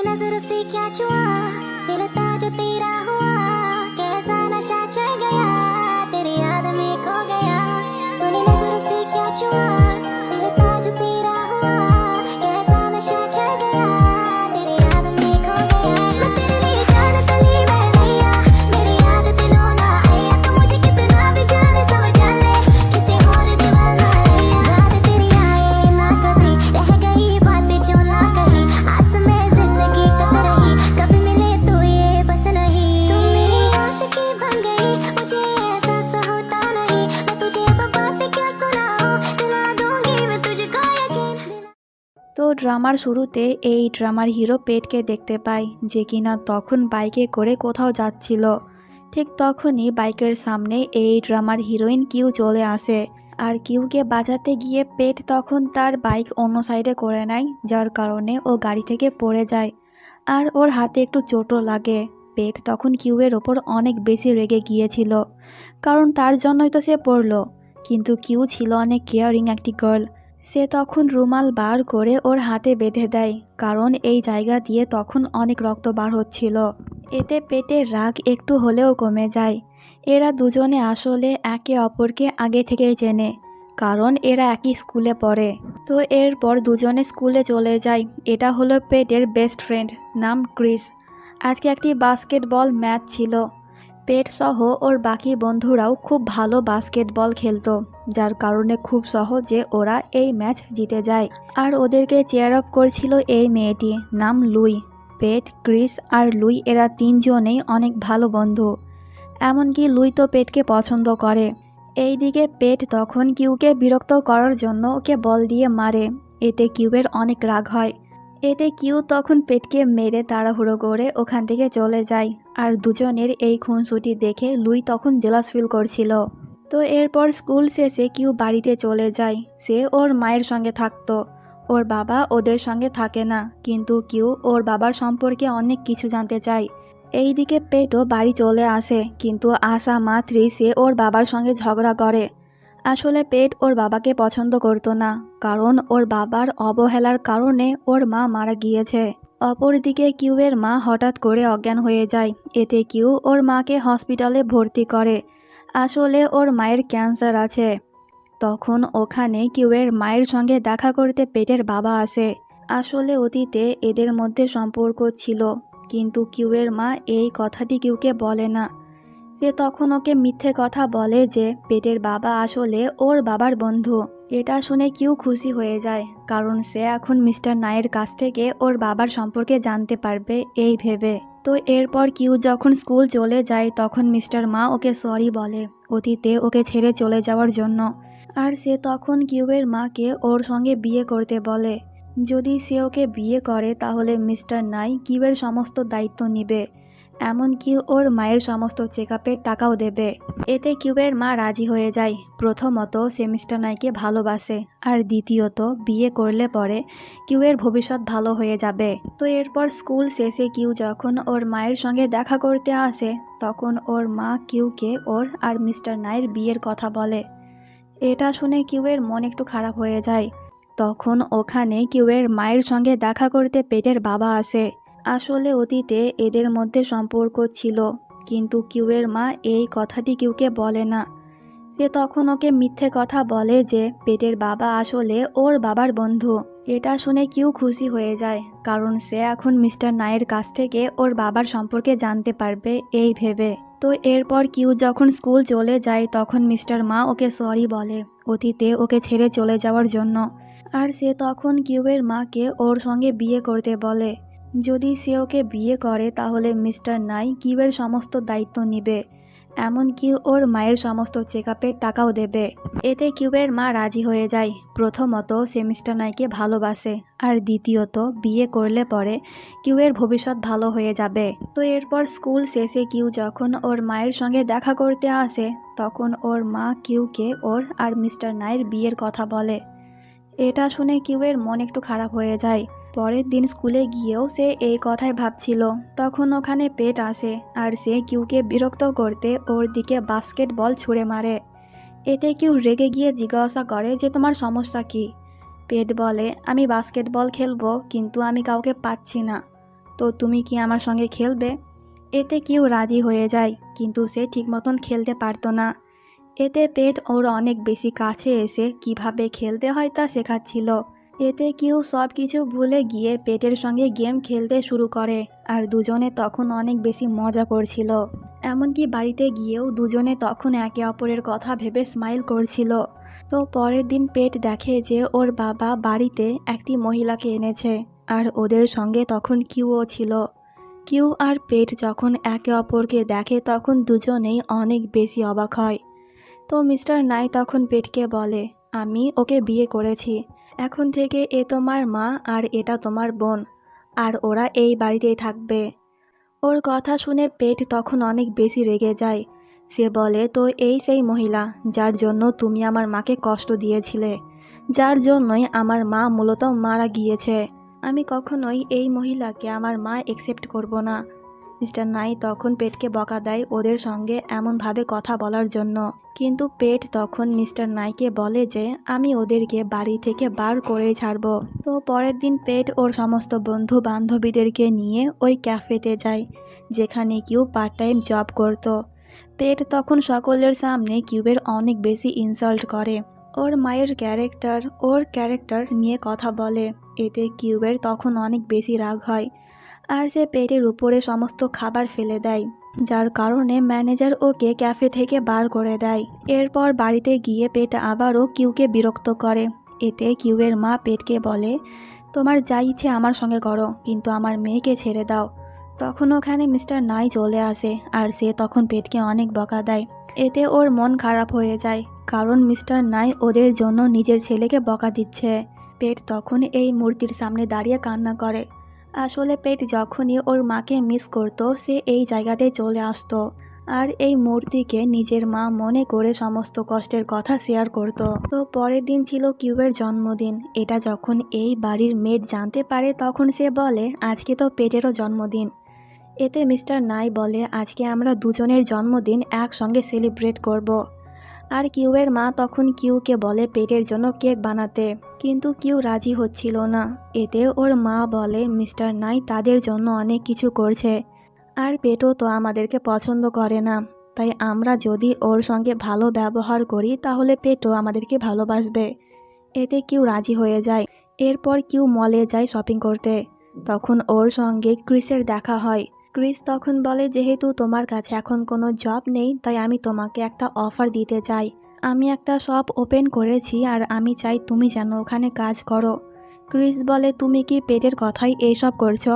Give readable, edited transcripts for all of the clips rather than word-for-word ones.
तूने नजर से क्या छुआ, दिल था जो तेरा हुआ, कैसा नशा चढ़ गया, तेरी याद में खो गया। तूने नजर से क्या छुआ, दिल था जो तेरा हुआ, कैसा नशा चढ़ गया, तेरी याद में खो गया। मैं तेरे लिए जान तली में लिया, मेरी याद दिनों ना आया, तू मुझे कितना भी जाने समझ ले, किसी और दीवाना लिया। याद तेरी आए ना कभी, रह गई बातें जो ना कही, आस में जिंदगी कट रही, कभी मिले तो ये बस नहीं। तू मेरी आशिकी बन गई, मुझे एहसास होता नहीं, मैं तुझे अब बातें क्या सुनाऊं, दिला दूंगी मैं तुझको यकीन। তো ড্রামার শুরুতে এই ড্রামার হিরো পেটকে দেখতে পায় যে কিনা তখন বাইকে করে কোথাও যাচ্ছিল। ঠিক তখনই বাইকের সামনে এই ড্রামার হিরোইন কিউ চলে আসে, আর কিউকে বাঁচাতে গিয়ে পেট তখন তার বাইক অন্য সাইডে করে নেয়, যার কারণে ও গাড়ি থেকে পড়ে যায় আর ওর হাতে একটু চোটও লাগে। পেট তখন কিউয়ের ওপর অনেক বেশি রেগে গিয়েছিল, কারণ তার জন্যই তো সে পড়ল। কিন্তু কিউ ছিল অনেক কেয়ারিং একটি গার্ল। সে তখন রুমাল বার করে ওর হাতে বেঁধে দেয়, কারণ এই জায়গা দিয়ে তখন অনেক রক্ত বার হচ্ছিল। এতে পেটের রাগ একটু হলেও কমে যায়। এরা দুজনে আসলে একে অপরকে আগে থেকেই চেনে, কারণ এরা একই স্কুলে পড়ে। তো এরপর দুজনে স্কুলে চলে যায়। এটা হলো পেটের বেস্ট ফ্রেন্ড, নাম ক্রিস। আজকে একটি বাস্কেটবল ম্যাচ ছিল। পেট সহ ওর বাকি বন্ধুরাও খুব ভালো বাস্কেটবল খেলতো, যার কারণে খুব সহজে ওরা এই ম্যাচ জিতে যায়। আর ওদেরকে চেয়ার আপ করছিল এই মেয়েটি, নাম লুই। পেট, ক্রিস আর লুই এরা তিনজনেই অনেক ভালো বন্ধু। এমনকি লুই তো পেটকে পছন্দ করে। এইদিকে পেট তখন কিউকে বিরক্ত করার জন্য ওকে বল দিয়ে মারে। এতে কিউয়ের অনেক রাগ হয়। এতে কিউ তখন পেটকে মেরে তাড়াহুড়ো করে ওখান থেকে চলে যায়। আর দুজনের এই খুনসুটি দেখে লুই তখন জেলাস ফিল করছিল। তো এরপর স্কুল শেষে কিউ বাড়িতে চলে যায়। সে ওর মায়ের সঙ্গে থাকতো, ওর বাবা ওদের সঙ্গে থাকে না। কিন্তু কিউ ওর বাবার সম্পর্কে অনেক কিছু জানতে চায়। এইদিকে পেটও বাড়ি চলে আসে, কিন্তু আসা মাত্রই সে ওর বাবার সঙ্গে ঝগড়া করে। আসলে পেট ওর বাবাকে পছন্দ করতো না, কারণ ওর বাবার অবহেলার কারণে ওর মা মারা গিয়েছে। অপরদিকে কিউয়ের মা হঠাৎ করে অজ্ঞান হয়ে যায়। এতে কিউ ওর মাকে হসপিটালে ভর্তি করে। আসলে ওর মায়ের ক্যান্সার আছে। তখন ওখানে কিউয়ের মায়ের সঙ্গে দেখা করতে পেটের বাবা আসে। আসলে অতীতে এদের মধ্যে সম্পর্ক ছিল, কিন্তু কিউয়ের মা এই কথাটি কিউকে বলে না। সে তখন ওকে মিথ্যে কথা বলে যে পেটের বাবা আসলে ওর বাবার বন্ধু। এটা শুনে কিউ খুশি হয়ে যায়, কারণ সে এখন মিস্টার নাইয়ের কাছ থেকে ওর বাবার সম্পর্কে জানতে পারবে এই ভেবে। তো এরপর কিউ যখন স্কুল চলে যায় তখন মিস্টার মা ওকে সরি বলে অতীতে ওকে ছেড়ে চলে যাওয়ার জন্য। আর সে তখন কিউয়ের মাকে ওর সঙ্গে বিয়ে করতে বলে। যদি সে ওকে বিয়ে করে তাহলে মিস্টার নাই কিউয়ের সমস্ত দায়িত্ব নেবে, এমনকি ওর মায়ের সমস্ত চেকআপের টাকাও দেবে। এতে কিউয়ের মা রাজি হয়ে যায়। প্রথমত সে মিস্টার নাইকে ভালোবাসে, আর দ্বিতীয়ত বিয়ে করলে পরে কিউয়ের ভবিষ্যৎ ভালো হয়ে যাবে। তো এরপর স্কুল শেষে কিউ যখন ওর মায়ের সঙ্গে দেখা করতে আসে তখন ওর মা কিউকে ওর আর মিস্টার নাইয়ের বিয়ের কথা বলে। এটা শুনে কিউয়ের মন একটু খারাপ হয়ে যায়। তখন ওখানে কিউয়ের মায়ের সঙ্গে দেখা করতে পেটের বাবা আসে। আসলে অতীতে এদের মধ্যে সম্পর্ক ছিল, কিন্তু কিউয়ের মা এই কথাটি কিউকে বলে না। সে তখন ওকে মিথ্যে কথা বলে যে পেটের বাবা আসলে ওর বাবার বন্ধু। এটা শুনে কিউ খুশি হয়ে যায়, কারণ সে এখন মিস্টার নাইয়ের কাছ থেকে ওর বাবার সম্পর্কে জানতে পারবে এই ভেবে। তো এরপর কিউ যখন স্কুল চলে যায় তখন মিস্টার মা ওকে সরি বলে অতীতে ওকে ছেড়ে চলে যাওয়ার জন্য। আর সে তখন কিউয়ের মাকে ওর সঙ্গে বিয়ে করতে বলে। যদি সে ওকে বিয়ে করে তাহলে মিস্টার নাই কিউয়ের সমস্ত দায়িত্ব নেবে, এমনকি ওর মায়ের সমস্ত চেকআপের টাকাও দেবে। এতে কিউয়ের মা রাজি হয়ে যায়। প্রথমত সে মিস্টার নাইকে ভালোবাসে, আর দ্বিতীয়ত বিয়ে করলে পরে কিউয়ের ভবিষ্যৎ ভালো হয়ে যাবে। তো এরপর স্কুল শেষে কিউ যখন ওর মায়ের সঙ্গে দেখা করতে আসে তখন ওর মা কিউকে ওর আর মিস্টার নাইয়ের বিয়ের কথা বলে। এটা শুনে কিউয়ের মন একটু খারাপ হয়ে যায়। পরের দিন স্কুলে গিয়েও সে এই কথাই ভাবছিল। তখন ওখানে পেট আসে, আর সে কিউকে বিরক্ত করতে ওর দিকে বাস্কেটবল ছুঁড়ে মারে। এতে কিউ রেগে গিয়ে জিজ্ঞাসা করে যে তোমার সমস্যা কি। পেট বলে আমি বাস্কেটবল খেলবো, কিন্তু আমি কাউকে পাচ্ছি না। তো তুমি কি আমার সঙ্গে খেলবে? এতে কিউ রাজি হয়ে যায়, কিন্তু সে ঠিক মতন খেলতে পারতো না। এতে পেট ওর অনেক বেশি কাছে এসে কিভাবে খেলতে হয় তা শেখাচ্ছিল। এতে কিউ সব কিছু ভুলে গিয়ে পেটের সঙ্গে গেম খেলতে শুরু করে, আর দুজনে তখন অনেক বেশি মজা করছিল। এমনকি বাড়িতে গিয়েও দুজনে তখন একে অপরের কথা ভেবে স্মাইল করছিল। তো পরের দিন পেট দেখে যে ওর বাবা বাড়িতে একটি মহিলাকে এনেছে, আর ওদের সঙ্গে তখন কিউও ছিল। কিউ আর পেট যখন একে অপরকে দেখে তখন দুজনেই অনেক বেশি অবাক হয়। তো মিস্টার নাই তখন পেটকে বলে, আমি ওকে বিয়ে করেছি, এখন থেকে এ তোমার মা আর এটা তোমার বোন, আর ওরা এই বাড়িতেই থাকবে। ওর কথা শুনে পেট তখন অনেক বেশি রেগে যায়। সে বলে, তো এই সেই মহিলা যার জন্য তুমি আমার মাকে কষ্ট দিয়েছিলে, যার জন্যই আমার মা মূলত মারা গিয়েছে। আমি কখনোই এই মহিলাকে আমার মা একসেপ্ট করব না। মিস্টার নাই তখন পেটকে বকা দেয় ওদের সঙ্গে এমনভাবে কথা বলার জন্য, কিন্তু পেট তখন মিস্টার নাইকে বলে যে আমি ওদেরকে বাড়ি থেকে বার করেই ছাড়ব। তো পরের দিন পেট ওর সমস্ত বন্ধু বান্ধবীদেরকে নিয়ে ওই ক্যাফেতে যায়, যেখানে কিউ পার্ট টাইম জব করত। পেট তখন সকলের সামনে কিউবের অনেক বেশি ইনসাল্ট করে, ওর মায়ের ক্যারেক্টার নিয়ে কথা বলে। এতে কিউবের তখন অনেক বেশি রাগ হয়, আর সে পেটের উপরে সমস্ত খাবার ফেলে দেয়, যার কারণে ম্যানেজার ওকে ক্যাফে থেকে বার করে দেয়। এরপর বাড়িতে গিয়ে পেট আবারও কিউকে বিরক্ত করে। এতে কিউয়ের মা পেটকে বলে, তোমার যা ইচ্ছে আমার সঙ্গে করো, কিন্তু আমার মেয়েকে ছেড়ে দাও। তখন ওখানে মিস্টার নাই চলে আসে, আর সে তখন পেটকে অনেক বকা দেয়। এতে ওর মন খারাপ হয়ে যায়, কারণ মিস্টার নাই ওদের জন্য নিজের ছেলেকে বকা দিচ্ছে। পেট তখন এই মূর্তির সামনে দাঁড়িয়ে কান্না করে। আসলে পেট যখনই ওর মাকে মিস করতো সে এই জায়গাতে চলে আসতো, আর এই মূর্তিকে নিজের মা মনে করে সমস্ত কষ্টের কথা শেয়ার করত। তো পরের দিন ছিল কিউবের জন্মদিন। এটা যখন এই বাড়ির মেড জানতে পারে তখন সে বলে, আজকে তো পেটেরও জন্মদিন। এতে মিস্টার নাই বলে, আজকে আমরা দুজনের জন্মদিন একসঙ্গে সেলিব্রেট করব। আর কিউয়ের মা তখন কিউকে বলে পেটের জন্য কেক বানাতে, কিন্তু কিউ রাজি হচ্ছিল না। এতে ওর মা বলে, মিস্টার নাই তাদের জন্য অনেক কিছু করছে, আর পেটও তো আমাদেরকে পছন্দ করে না, তাই আমরা যদি ওর সঙ্গে ভালো ব্যবহার করি তাহলে পেটও আমাদেরকে ভালোবাসবে। এতে কিউ রাজি হয়ে যায়। এরপর কিউ মলে যায় শপিং করতে। তখন ওর সঙ্গে ক্রিসের দেখা হয়। ক্রিস তখন বলে, যেহেতু তোমার কাছে এখন কোনো জব নেই তাই আমি তোমাকে একটা অফার দিতে চাই। আমি একটা শপ ওপেন করেছি, আর আমি চাই তুমি যেন ওখানে কাজ করো। ক্রিস বলে, তুমি কি পেটের কথাই এইসব করছো?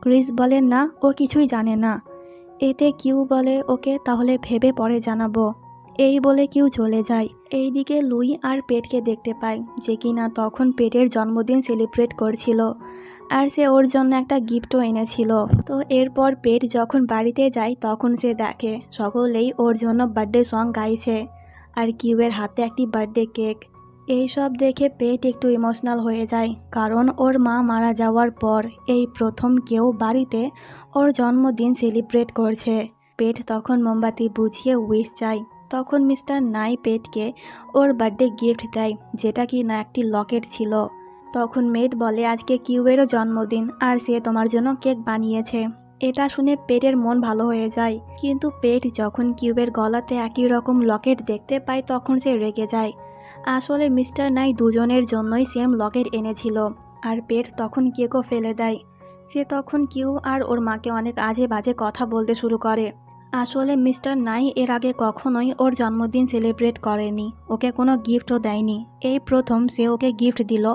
ক্রিস বলে, না, ও কিছুই জানে না। এতে কিউ বলে, ওকে তাহলে ভেবে পরে জানাবো। এই বলে কিউ চলে যায়। এইদিকে লুই আর পেটকে দেখতে পায়, যে কিনা তখন পেটের জন্মদিন সেলিব্রেট করছিল, আর সে ওর জন্য একটা গিফটও এনেছিল। তো এরপর পেট যখন বাড়িতে যায় তখন সে দেখে সকলেই ওর জন্য বার্থডে সং গাইছে, আর কিউয়ের হাতে একটি বার্থডে কেক। এইসব দেখে পেট একটু ইমোশনাল হয়ে যায়, কারণ ওর মা মারা যাওয়ার পর এই প্রথম কেউ বাড়িতে ওর জন্মদিন সেলিব্রেট করছে। পেট তখন মোমবাতি বুঝিয়ে উইশ চায়। তখন মিস্টার নাই পেটকে ওর বার্থডে গিফট দেয়, যেটা কি না একটি লকেট ছিল। তখন মেড বলে, আজকে কিউবেরও জন্মদিন, আর সে তোমার জন্য কেক বানিয়েছে। এটা শুনে পেটের মন ভালো হয়ে যায়, কিন্তু পেট যখন কিউবের গলাতে একই রকম লকেট দেখতে পায় তখন সে রেগে যায়। আসলে মিস্টার নাই দুজনের জন্যই সেম লকেট এনেছিল, আর পেট তখন কেকও ফেলে দেয়। সে তখন কিউ আর ওর মাকে অনেক আজে বাজে কথা বলতে শুরু করে। আসলে মিস্টার নাই এর আগে কখনোই ওর জন্মদিন সেলিব্রেট করেনি, ওকে কোনো গিফটও দেয়নি। এই প্রথম সে ওকে গিফট দিল,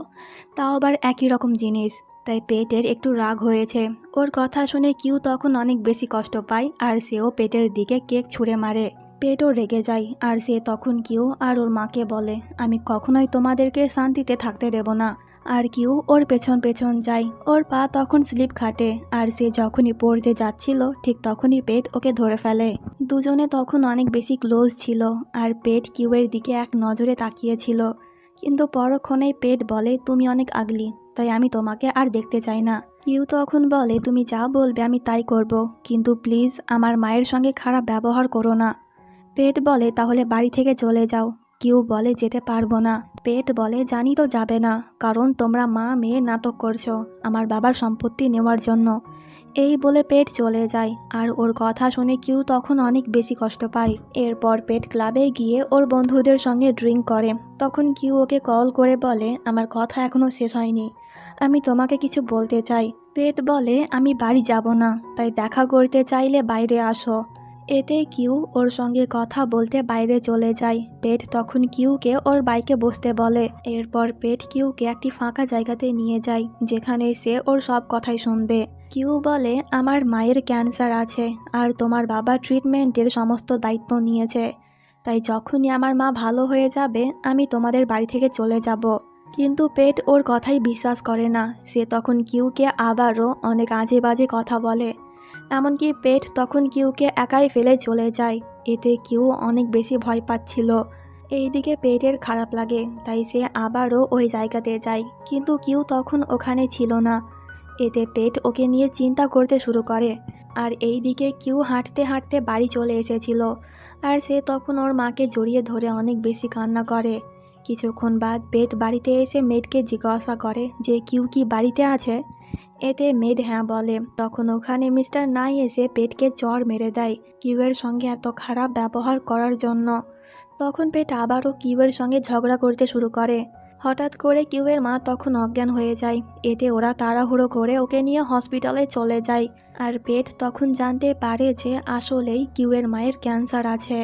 তাও আবার একই রকম জিনিস। তাই পেটের একটু রাগ হয়েছে। ওর কথা শুনে কিউ তখন অনেক বেশি কষ্ট পায়, আর সেও পেটের দিকে কেক ছুঁড়ে মারে। পেটও রেগে যায়, আর সে তখন কিউ আর ওর মাকে বলে, আমি কখনোই তোমাদেরকে শান্তিতে থাকতে দেব না। আর কিউ ওর পেছন পেছন যায়। ওর পা তখন স্লিপ খাটে, আর সে যখনই পড়তে যাচ্ছিল ঠিক তখনই পেট ওকে ধরে ফেলে। দুজনে তখন অনেক বেশি ক্লোজ ছিল, আর পেট কিউয়ের দিকে এক নজরে তাকিয়েছিল। কিন্তু পরক্ষণেই পেট বলে, তুমি অনেক আগলি, তাই আমি তোমাকে আর দেখতে চাই না। কিউ তখন বলে, তুমি যা বলবে আমি তাই করব, কিন্তু প্লিজ আমার মায়ের সঙ্গে খারাপ ব্যবহার করো না। পেট বলে, তাহলে বাড়ি থেকে চলে যাও। কিউ বলে, যেতে পারবো না। পেট বলে, জানি তো যাবে না, কারণ তোমরা মা মেয়ে নাটক করছো আমার বাবার সম্পত্তি নেওয়ার জন্য। এই বলে পেট চলে যায় আর ওর কথা শুনে কিউ তখন অনেক বেশি কষ্ট পায়। এরপর পেট ক্লাবে গিয়ে ওর বন্ধুদের সঙ্গে ড্রিঙ্ক করে। তখন কিউ ওকে কল করে বলে, আমার কথা এখনো শেষ হয়নি, আমি তোমাকে কিছু বলতে চাই। পেট বলে, আমি বাড়ি যাব না, তাই দেখা করতে চাইলে বাইরে আসো। এতে কিউ ওর সঙ্গে কথা বলতে বাইরে চলে যায়। পেট তখন কিউকে ওর বাইকে বসতে বলে। এরপর পেট কিউকে একটি ফাঁকা জায়গাতে নিয়ে যায় যেখানে সে ওর সব কথাই শুনবে। কিউ বলে, আমার মায়ের ক্যান্সার আছে আর তোমার বাবা ট্রিটমেন্টের সমস্ত দায়িত্ব নিয়েছে, তাই যখনই আমার মা ভালো হয়ে যাবে আমি তোমাদের বাড়ি থেকে চলে যাব। কিন্তু পেট ওর কথাই বিশ্বাস করে না। সে তখন কিউকে আবারও অনেক আজে বাজে কথা বলে। এমনকি পেট তখন কিউকে একাই ফেলে চলে যায়। এতে কিউ অনেক বেশি ভয় পাচ্ছিল। এইদিকে পেটের খারাপ লাগে, তাই সে আবারও ওই জায়গাতে যায়, কিন্তু কিউ তখন ওখানে ছিল না। এতে পেট ওকে নিয়ে চিন্তা করতে শুরু করে। আর এইদিকে কিউ হাঁটতে হাঁটতে বাড়ি চলে এসেছিল আর সে তখন ওর মাকে জড়িয়ে ধরে অনেক বেশি কান্না করে। কিছুক্ষণ বাদ পেট বাড়িতে এসে মেডকে জিজ্ঞাসা করে যে কিউ কি বাড়িতে আছে। এতে মেড হ্যাঁ বলে। তখন ওখানে মিস্টার নাই এসে পেটকে চড় মেরে দেয় কিউয়ের সঙ্গে এত খারাপ ব্যবহার করার জন্য। তখন পেট আবারও কিউয়ের সঙ্গে ঝগড়া করতে শুরু করে। হঠাৎ করে কিউয়ের মা তখন অজ্ঞান হয়ে যায়। এতে ওরা তাড়াহুড়ো করে ওকে নিয়ে হসপিটালে চলে যায়। আর পেট তখন জানতে পারে যে আসলেই কিউয়ের মায়ের ক্যান্সার আছে।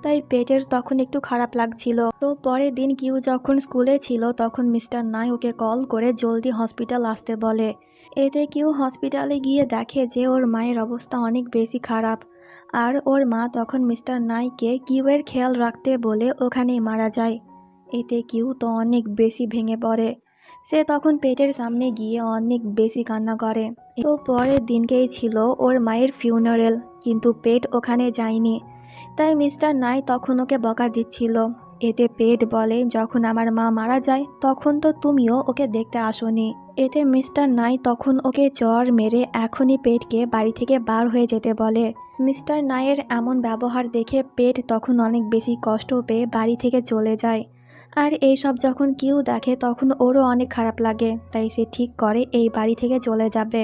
তাই পেটের তখন একটু খারাপ লাগছিল। তো পরের দিন কিউ যখন স্কুলে ছিল তখন মিস্টার নাই ওকে কল করে জলদি হসপিটাল আসতে বলে। এতে কিউ হসপিটালে গিয়ে দেখে যে ওর মায়ের অবস্থা অনেক বেশি খারাপ আর ওর মা তখন মিস্টার নাইকে কিউয়ের খেয়াল রাখতে বলে ওখানেই মারা যায়। এতে কিউ তো অনেক বেশি ভেঙে পড়ে। সে তখন পেটের সামনে গিয়ে অনেক বেশি কান্না করে। তো পরের দিনকেই ছিল ওর মায়ের ফিউনারেল, কিন্তু পেট ওখানে যায়নি। তাই মিস্টার নাই তখন ওকে বকা দিচ্ছিল। এতে পেট বলে, যখন আমার মা মারা যায় তখন তো তুমিও ওকে দেখতে আসোনি। এতে মিস্টার নাই তখন ওকে চড় মেরে এখনই পেটকে বাড়ি থেকে বার হয়ে যেতে বলে। মিস্টার নাইয়ের এমন ব্যবহার দেখে পেট তখন অনেক বেশি কষ্ট পেয়ে বাড়ি থেকে চলে যায়। আর এইসব যখন কিউ দেখে তখন ওরও অনেক খারাপ লাগে, তাই সে ঠিক করে এই বাড়ি থেকে চলে যাবে।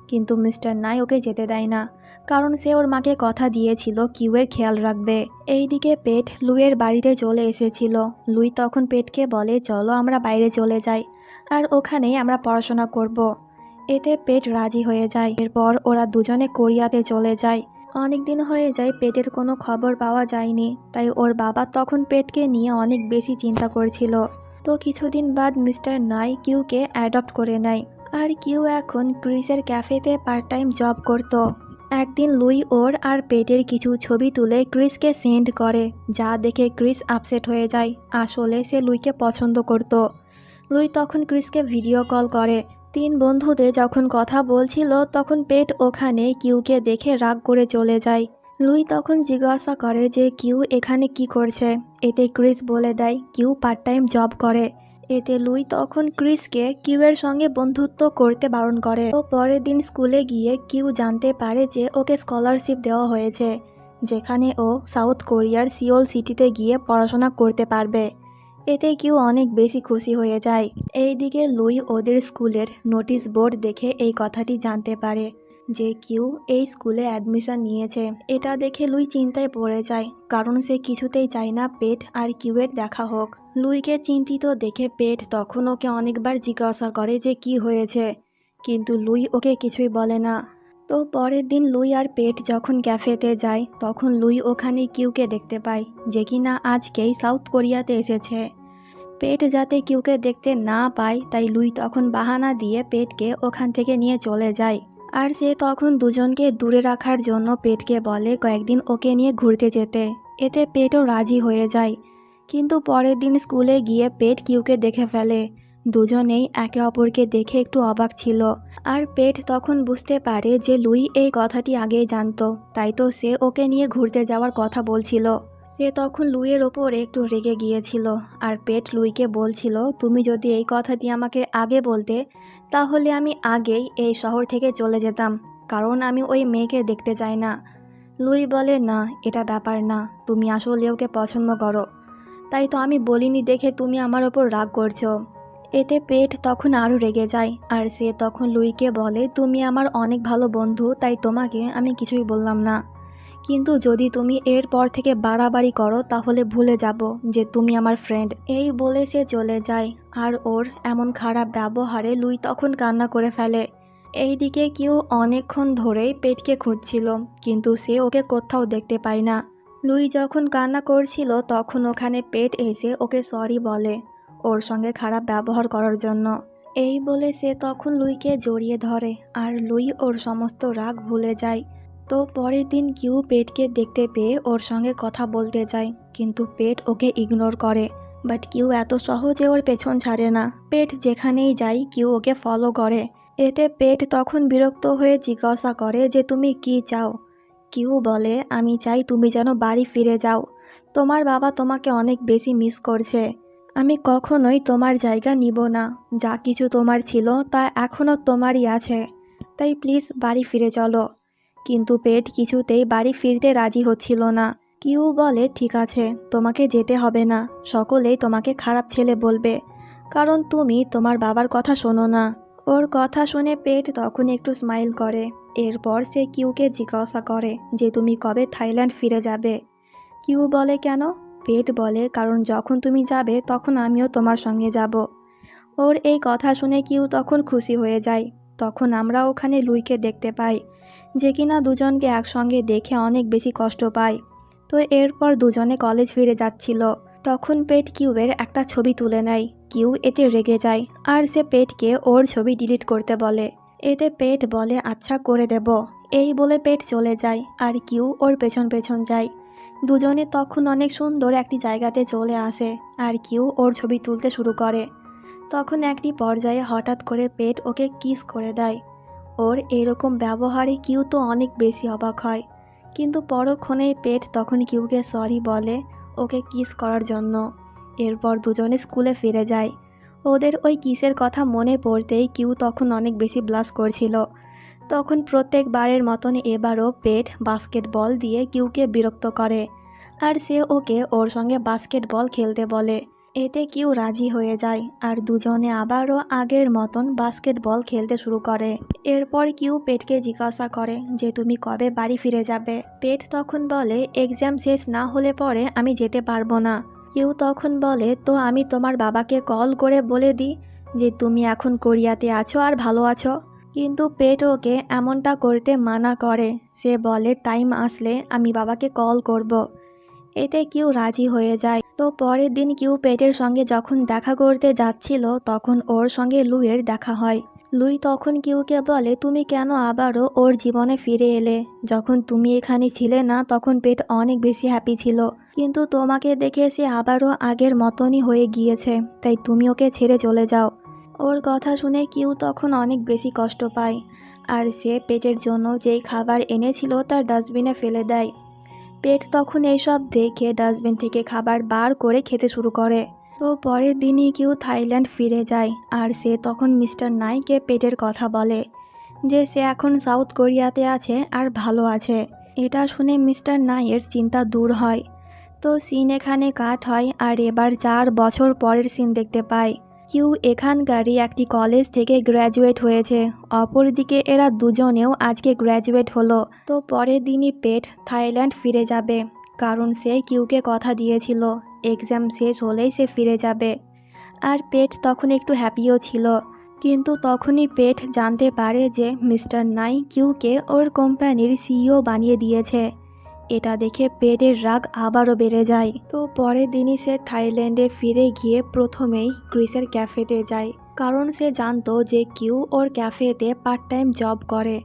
কিন্তু মিস্টার নাই ওকে যেতে দেয় না, কারণ সে ওর মাকে কথা দিয়েছিল কিউয়ের খেয়াল রাখবে। এইদিকে পেট লুইয়ের বাড়িতে চলে এসেছিল। লুই তখন পেটকে বলে, চলো আমরা বাইরে চলে যাই আর ওখানেই আমরা পড়াশোনা করব। এতে পেট রাজি হয়ে যায়। এরপর ওরা দুজনে কোরিয়াতে চলে যায়। অনেক দিন হয়ে যায় পেটের কোনো খবর পাওয়া যায়নি, তাই ওর বাবা তখন পেটকে নিয়ে অনেক বেশি চিন্তা করছিল। তো কিছুদিন বাদ মিস্টার নাই কিউকে অ্যাডপ্ট করে নেয় আর কিউ এখন ক্রিসের ক্যাফেতে পার্ট টাইম জব করত। একদিন লুই ওর আর পেটের কিছু ছবি তুলে ক্রিসকে সেন্ড করে, যা দেখে ক্রিস আপসেট হয়ে যায়। আসলে সে লুইকে পছন্দ করত। লুই তখন ক্রিসকে ভিডিও কল করে। তিন বন্ধুতে যখন কথা বলছিল তখন পেট ওখানে কিউকে দেখে রাগ করে চলে যায়। লুই তখন জিজ্ঞাসা করে যে কিউ এখানে কি করছে। এতে ক্রিস বলে দেয় কিউ পার্ট টাইম জব করে। এতে লুই তখন ক্রিসকে কিউয়ের সঙ্গে বন্ধুত্ব করতে বারণ করে। তো পরের দিন স্কুলে গিয়ে কিউ জানতে পারে যে ওকে স্কলারশিপ দেওয়া হয়েছে, যেখানে ও সাউথ কোরিয়ার সিওল সিটিতে গিয়ে পড়াশোনা করতে পারবে। এতে কিউ অনেক বেশি খুশি হয়ে যায়। এইদিকে লুই ওদের স্কুলের নোটিশ বোর্ড দেখে এই কথাটি জানতে পারে যে কিউ এই স্কুলে অ্যাডমিশন নিয়েছে। এটা দেখে লুই চিন্তায় পড়ে যায়, কারণ সে কিছুতেই চায় না পেট আর কিউয়ের দেখা হোক। লুইকে চিন্তিত দেখে পেট তখন ওকে অনেকবার জিজ্ঞাসা করে যে কি হয়েছে, কিন্তু লুই ওকে কিছুই বলে না। তো পরের দিন লুই আর পেট যখন ক্যাফেতে যায় তখন লুই ওখানে কিউকে দেখতে পায়, যে কিনা আজকেই সাউথ কোরিয়াতে এসেছে। পেট যাতে কিউকে দেখতে না পায় তাই লুই তখন বাহানা দিয়ে পেটকে ওখান থেকে নিয়ে চলে যায়। আর সে তখন দুজনকে দূরে রাখার জন্য পেটকে বলে কয়েকদিন ওকে নিয়ে ঘুরতে যেতে। এতে পেটও রাজি হয়ে যায়। কিন্তু পরের দিন স্কুলে গিয়ে পেট কিউকে দেখে ফেলে। দুজনেই একে অপরকে দেখে একটু অবাক ছিল। আর পেট তখন বুঝতে পারে যে লুই এই কথাটি আগেই জানতো, তাই তো সে ওকে নিয়ে ঘুরতে যাওয়ার কথা বলছিল। সে তখন লুইয়ের ওপর একটু রেগে গিয়েছিল। আর পেট লুইকে বলছিল, তুমি যদি এই কথাটি আমাকে আগে বলতে তাহলে আমি আগেই এই শহর থেকে চলে যেতাম, কারণ আমি ওই মেয়েকে দেখতে চাই না। লুই বলে, না এটা ব্যাপার না, তুমি আসলে ওকে পছন্দ করো, তাই তো আমি বলিনি দেখে তুমি আমার ওপর রাগ করছো। এতে পেট তখন আরও রেগে যায় আর সে তখন লুইকে বলে, তুমি আমার অনেক ভালো বন্ধু, তাই তোমাকে আমি কিছুই বললাম না, কিন্তু যদি তুমি এরপর থেকে বাড়াবাড়ি করো তাহলে ভুলে যাব যে তুমি আমার ফ্রেন্ড। এই বলে সে চলে যায় আর ওর এমন খারাপ ব্যবহারে লুই তখন কান্না করে ফেলে। এইদিকে কেউ অনেকক্ষণ ধরেই পেটকে খুঁজছিল, কিন্তু সে ওকে কোথাও দেখতে পায় না। লুই যখন কান্না করছিল তখন ওখানে পেট এসে ওকে সরি বলে ওর সঙ্গে খারাপ ব্যবহার করার জন্য। এই বলে সে তখন লুইকে জড়িয়ে ধরে আর লুই ওর সমস্ত রাগ ভুলে যায়। তো পরের দিন কিউ পেটকে দেখতে পেয়ে ওর সঙ্গে কথা বলতে যায়, কিন্তু পেট ওকে ইগনোর করে। বাট কিউ এত সহজে ওর পেছন ছাড়ে না, পেট যেখানেই যায় কিউ ওকে ফলো করে। এতে পেট তখন বিরক্ত হয়ে জিজ্ঞাসা করে যে তুমি কি চাও। কিউ বলে, আমি চাই তুমি যেন বাড়ি ফিরে যাও, তোমার বাবা তোমাকে অনেক বেশি মিস করছে, আমি কখনোই তোমার জায়গা নিব না, যা কিছু তোমার ছিল তা এখনও তোমারই আছে, তাই প্লিজ বাড়ি ফিরে চলো। কিন্তু পেট কিছুতেই বাড়ি ফিরতে রাজি হচ্ছিল না। কিউ বলে, ঠিক আছে, তোমাকে যেতে হবে না, সকলেই তোমাকে খারাপ ছেলে বলবে, কারণ তুমি তোমার বাবার কথা শোনো না। ওর কথা শুনে পেট তখন একটু স্মাইল করে। এরপর সে কিউকে জিজ্ঞাসা করে যে তুমি কবে থাইল্যান্ড ফিরে যাবে। কিউ বলে, কেন? পেট বলে, কারণ যখন তুমি যাবে তখন আমিও তোমার সঙ্গে যাব। ওর এই কথা শুনে কিউ তখন খুশি হয়ে যায়। তখন আমরা ওখানে লুইকে দেখতে পাই, যে কিনা দুজনকে একসঙ্গে দেখে অনেক বেশি কষ্ট পায়। তো এরপর দুজনে কলেজ ফিরে যাচ্ছিল, তখন পেট কিউবের একটা ছবি তুলে নেয়। কিউ এতে রেগে যায় আর সে পেটকে ওর ছবি ডিলিট করতে বলে। এতে পেট বলে, আচ্ছা করে দেব। এই বলে পেট চলে যায় আর কিউ ওর পেছন পেছন যায়। দুজনে তখন অনেক সুন্দর একটি জায়গাতে চলে আসে আর কিউ ওর ছবি তুলতে শুরু করে। তখন একটি পর্যায়ে হঠাৎ করে পেট ওকে কিস করে দেয়। ওর এরকম ব্যবহারে কিউ তো অনেক বেশি অবাক হয়, কিন্তু পরক্ষণেই পেট তখন কিউকে সরি বলে ওকে কিস করার জন্য। এরপর দুজনে স্কুলে ফিরে যায়। ওদের ওই কিসের কথা মনে পড়তেই কিউ তখন অনেক বেশি ব্লাশ করছিল। তখন প্রত্যেকবারের মতন এবারও পেট বাস্কেটবল দিয়ে কিউকে বিরক্ত করে আর সে ওকে ওর সঙ্গে বাস্কেটবল খেলতে বলে। এতে কিউ রাজি হয়ে যায় আর দুজনে আবারও আগের মতন বাস্কেটবল খেলতে শুরু করে। এরপর কিউ পেটকে জিজ্ঞাসা করে যে তুমি কবে বাড়ি ফিরে যাবে। পেট তখন বলে, এক্সাম শেষ না হলে পরে আমি যেতে পারবো না। কিউ তখন বলে, তো আমি তোমার বাবাকে কল করে বলে দিই যে তুমি এখন কোরিয়াতে আছো আর ভালো আছো। কিন্তু পেট ওকে এমনটা করতে মানা করে। সে বলে, টাইম আসলে আমি বাবাকে কল করব। এতে কিউ রাজি হয়ে যায়। তো পরের দিন কিউ পেটের সঙ্গে যখন দেখা করতে যাচ্ছিল তখন ওর সঙ্গে লুইয়ের দেখা হয়। লুই তখন কিউকে বলে, তুমি কেন আবারও ওর জীবনে ফিরে এলে? যখন তুমি এখানে ছিলে না তখন পেট অনেক বেশি হ্যাপি ছিল, কিন্তু তোমাকে দেখে সে আবারও আগের মতনই হয়ে গিয়েছে, তাই তুমি ওকে ছেড়ে চলে যাও। ওর কথা শুনে কিউ তখন অনেক বেশি কষ্ট পায় আর সে পেটের জন্য যেই খাবার এনেছিল তার ডাস্টবিনে ফেলে দেয়। পেট তখন এইসব দেখে ডাস্টবিন থেকে খাবার বার করে খেতে শুরু করে। তো পরের দিনই কিউ থাইল্যান্ড ফিরে যায় আর সে তখন মিস্টার নাইকে পেটের কথা বলে যে সে এখন সাউথ কোরিয়াতে আছে আর ভালো আছে। এটা শুনে মিস্টার নাইয়ের চিন্তা দূর হয়। তো সিন এখানে কাট হয় আর এবার 4 বছর পরের সিন দেখতে পাই। কিউ এখানকারই একটি কলেজ থেকে গ্র্যাজুয়েট হয়েছে, অপরদিকে এরা দুজনেও আজকে গ্র্যাজুয়েট হলো। তো পরের দিনই পেট থাইল্যান্ড ফিরে যাবে, কারণ সে কিউকে কথা দিয়েছিল এক্সাম শেষ হলেই সে ফিরে যাবে। আর পেট তখন একটু হ্যাপিও ছিল, কিন্তু তখনই পেট জানতে পারে যে মিস্টার নাই কিউকে ওর কোম্পানির সিইও বানিয়ে দিয়েছে। এটা দেখে পেটের রাগ আবারও বেড়ে যায়। তো পরের দিনই সে থাইল্যান্ডে ফিরে গিয়ে প্রথমেই ক্রিসের ক্যাফেতে যায়, কারণ সে জানতো যে কিউ ওর ক্যাফেতে পার্ট টাইম জব করে।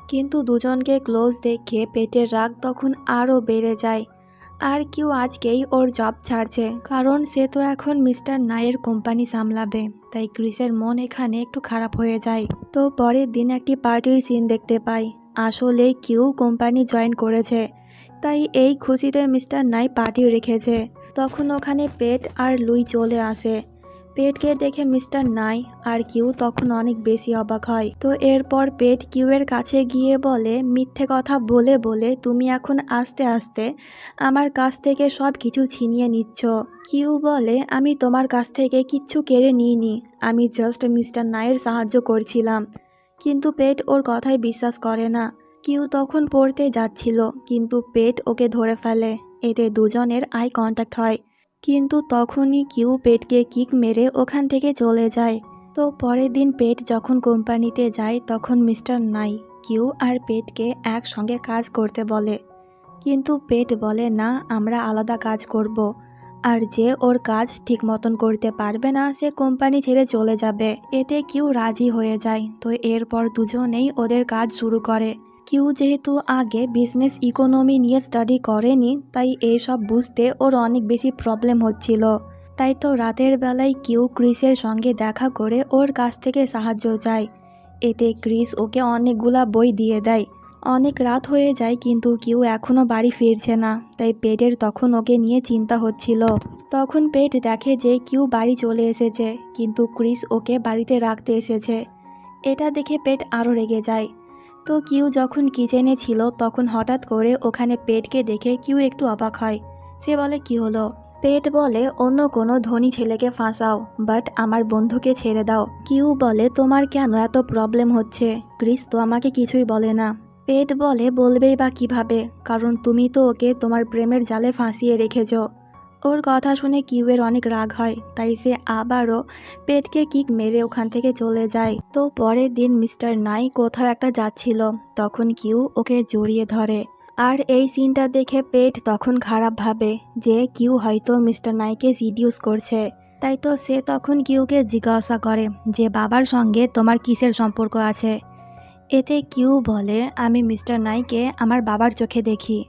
কিন্তু দুজনকে ক্লোজ দেখে পেটের রাগ তখন আরও বেড়ে যায় আর কিউ আজকেই ওর জব ছাড়ছে, কারণ সে তো এখন মিস্টার নাইয়ের কোম্পানি সামলাবে। তাই ক্রিসের মন এখানে একটু খারাপ হয়ে যায়। তো পরের দিন একটি পার্টির সিন দেখতে পাই। আসলে কিউ কোম্পানি জয়েন করেছে, তাই এই খুশিতে মিস্টার নাই পার্টি রেখেছে। তখন ওখানে পেট আর লুই চলে আসে। পেটকে দেখে মিস্টার নাই আর কিউ তখন অনেক বেশি অবাক হয়। তো এরপর পেট কিউয়ের কাছে গিয়ে বলে, মিথ্যে কথা বলে বলে তুমি এখন আস্তে আস্তে আমার কাছ থেকে সব কিছু ছিনিয়ে নিচ্ছ। কিউ বলে, আমি তোমার কাছ থেকে কিচ্ছু কেড়ে নিইনি, আমি জাস্ট মিস্টার নাইয়ের সাহায্য করছিলাম। কিন্তু পেট ওর কথায় বিশ্বাস করে না। কিউ তখন পড়তে যাচ্ছিল কিন্তু পেট ওকে ধরে ফেলে। এতে দুজনের আই কন্ট্যাক্ট হয়, কিন্তু তখনই কিউ পেটকে কিক মেরে ওখান থেকে চলে যায়। তো পরের দিন পেট যখন কোম্পানিতে যায় তখন মিস্টার নাই কিউ আর পেটকে একসঙ্গে কাজ করতে বলে, কিন্তু পেট বলে না, আমরা আলাদা কাজ করব। আর যে ওর কাজ ঠিক মতন করতে পারবে না সে কোম্পানি ছেড়ে চলে যাবে। এতে কিউ রাজি হয়ে যায়। তো এরপর দুজনেই ওদের কাজ শুরু করে। কিউ যেহেতু আগে বিজনেস ইকোনমি নিয়ে স্টাডি করেনি, তাই এইসব বুঝতে ওর অনেক বেশি প্রবলেম হচ্ছিল। তাই তো রাতের বেলায় কিউ ক্রিসের সঙ্গে দেখা করে ওর কাছ থেকে সাহায্য চায়। এতে ক্রিস ওকে অনেকগুলা বই দিয়ে দেয়। অনেক রাত হয়ে যায় কিন্তু কিউ এখনও বাড়ি ফিরছে না, তাই পেটের তখন ওকে নিয়ে চিন্তা হচ্ছিল। তখন পেট দেখে যে কিউ বাড়ি চলে এসেছে, কিন্তু ক্রিস ওকে বাড়িতে রাখতে এসেছে। এটা দেখে পেট আরও রেগে যায়। তো কিউ যখন কিচেনে ছিল তখন হঠাৎ করে ওখানে পেটকে দেখে কিউ একটু অবাক হয়। সে বলে, কি হলো? পেট বলে, অন্য কোনো ধনী ছেলেকে ফাঁসাও, বাট আমার বন্ধুকে ছেড়ে দাও। কিউ বলে, তোমার কেন এত প্রবলেম হচ্ছে? ক্রিস তো আমাকে কিছুই বলে না। পেট বলে, বলবেই বা কিভাবে, কারণ তুমি তো ওকে তোমার প্রেমের জালে ফাঁসিয়ে রেখেছ। ওর কথা শুনে কিউয়ের অনেক রাগ হয়, তাই সে আবারও পেটকে কিক মেরে ওখান থেকে চলে যায়। তো পরের দিন মিস্টার নাই কোথাও একটা যাচ্ছিল, তখন কিউ ওকে জড়িয়ে ধরে। আর এই সিনটা দেখে পেট তখন খারাপ ভাবে যে কিউ হয়তো মিস্টার নাইকে সিডিউস করছে। তাই তো সে তখন কিউকে জিজ্ঞাসা করে যে বাবার সঙ্গে তোমার কিসের সম্পর্ক আছে। এতে কিউ বলে, আমি মিস্টার নাইকে আমার বাবার চোখে দেখি।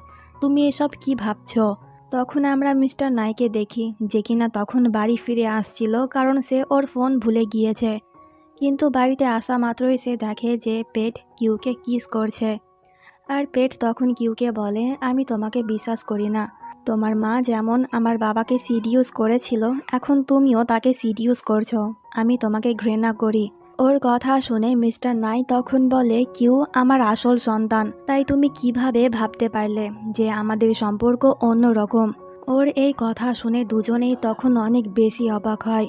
তুমি এসব কি ভাবছো? তখন আমরা মিস্টার নাইকে দেখি যে কিনা তখন বাড়ি ফিরে আসছিল, কারণ সে ওর ফোন ভুলে গিয়েছে। কিন্তু বাড়িতে আসা মাত্রই সে দেখে যে পেট কিউকে কিস করছে। আর পেট তখন কিউকে বলে, আমি তোমাকে বিশ্বাস করি না। তোমার মা যেমন আমার বাবাকে সিডিউস করেছিল, এখন তুমিও তাকে সিডিউস করছো। আমি তোমাকে ঘৃণা করি। ওর কথা শুনে মিস্টার নাই তখন বলে, কিউ আমার আসল সন্তান, তাই তুমি কিভাবে ভাবতে পারলে যে আমাদের সম্পর্ক অন্য রকম? ওর এই কথা শুনে দুজনেই তখন অনেক বেশি অবাক হয়।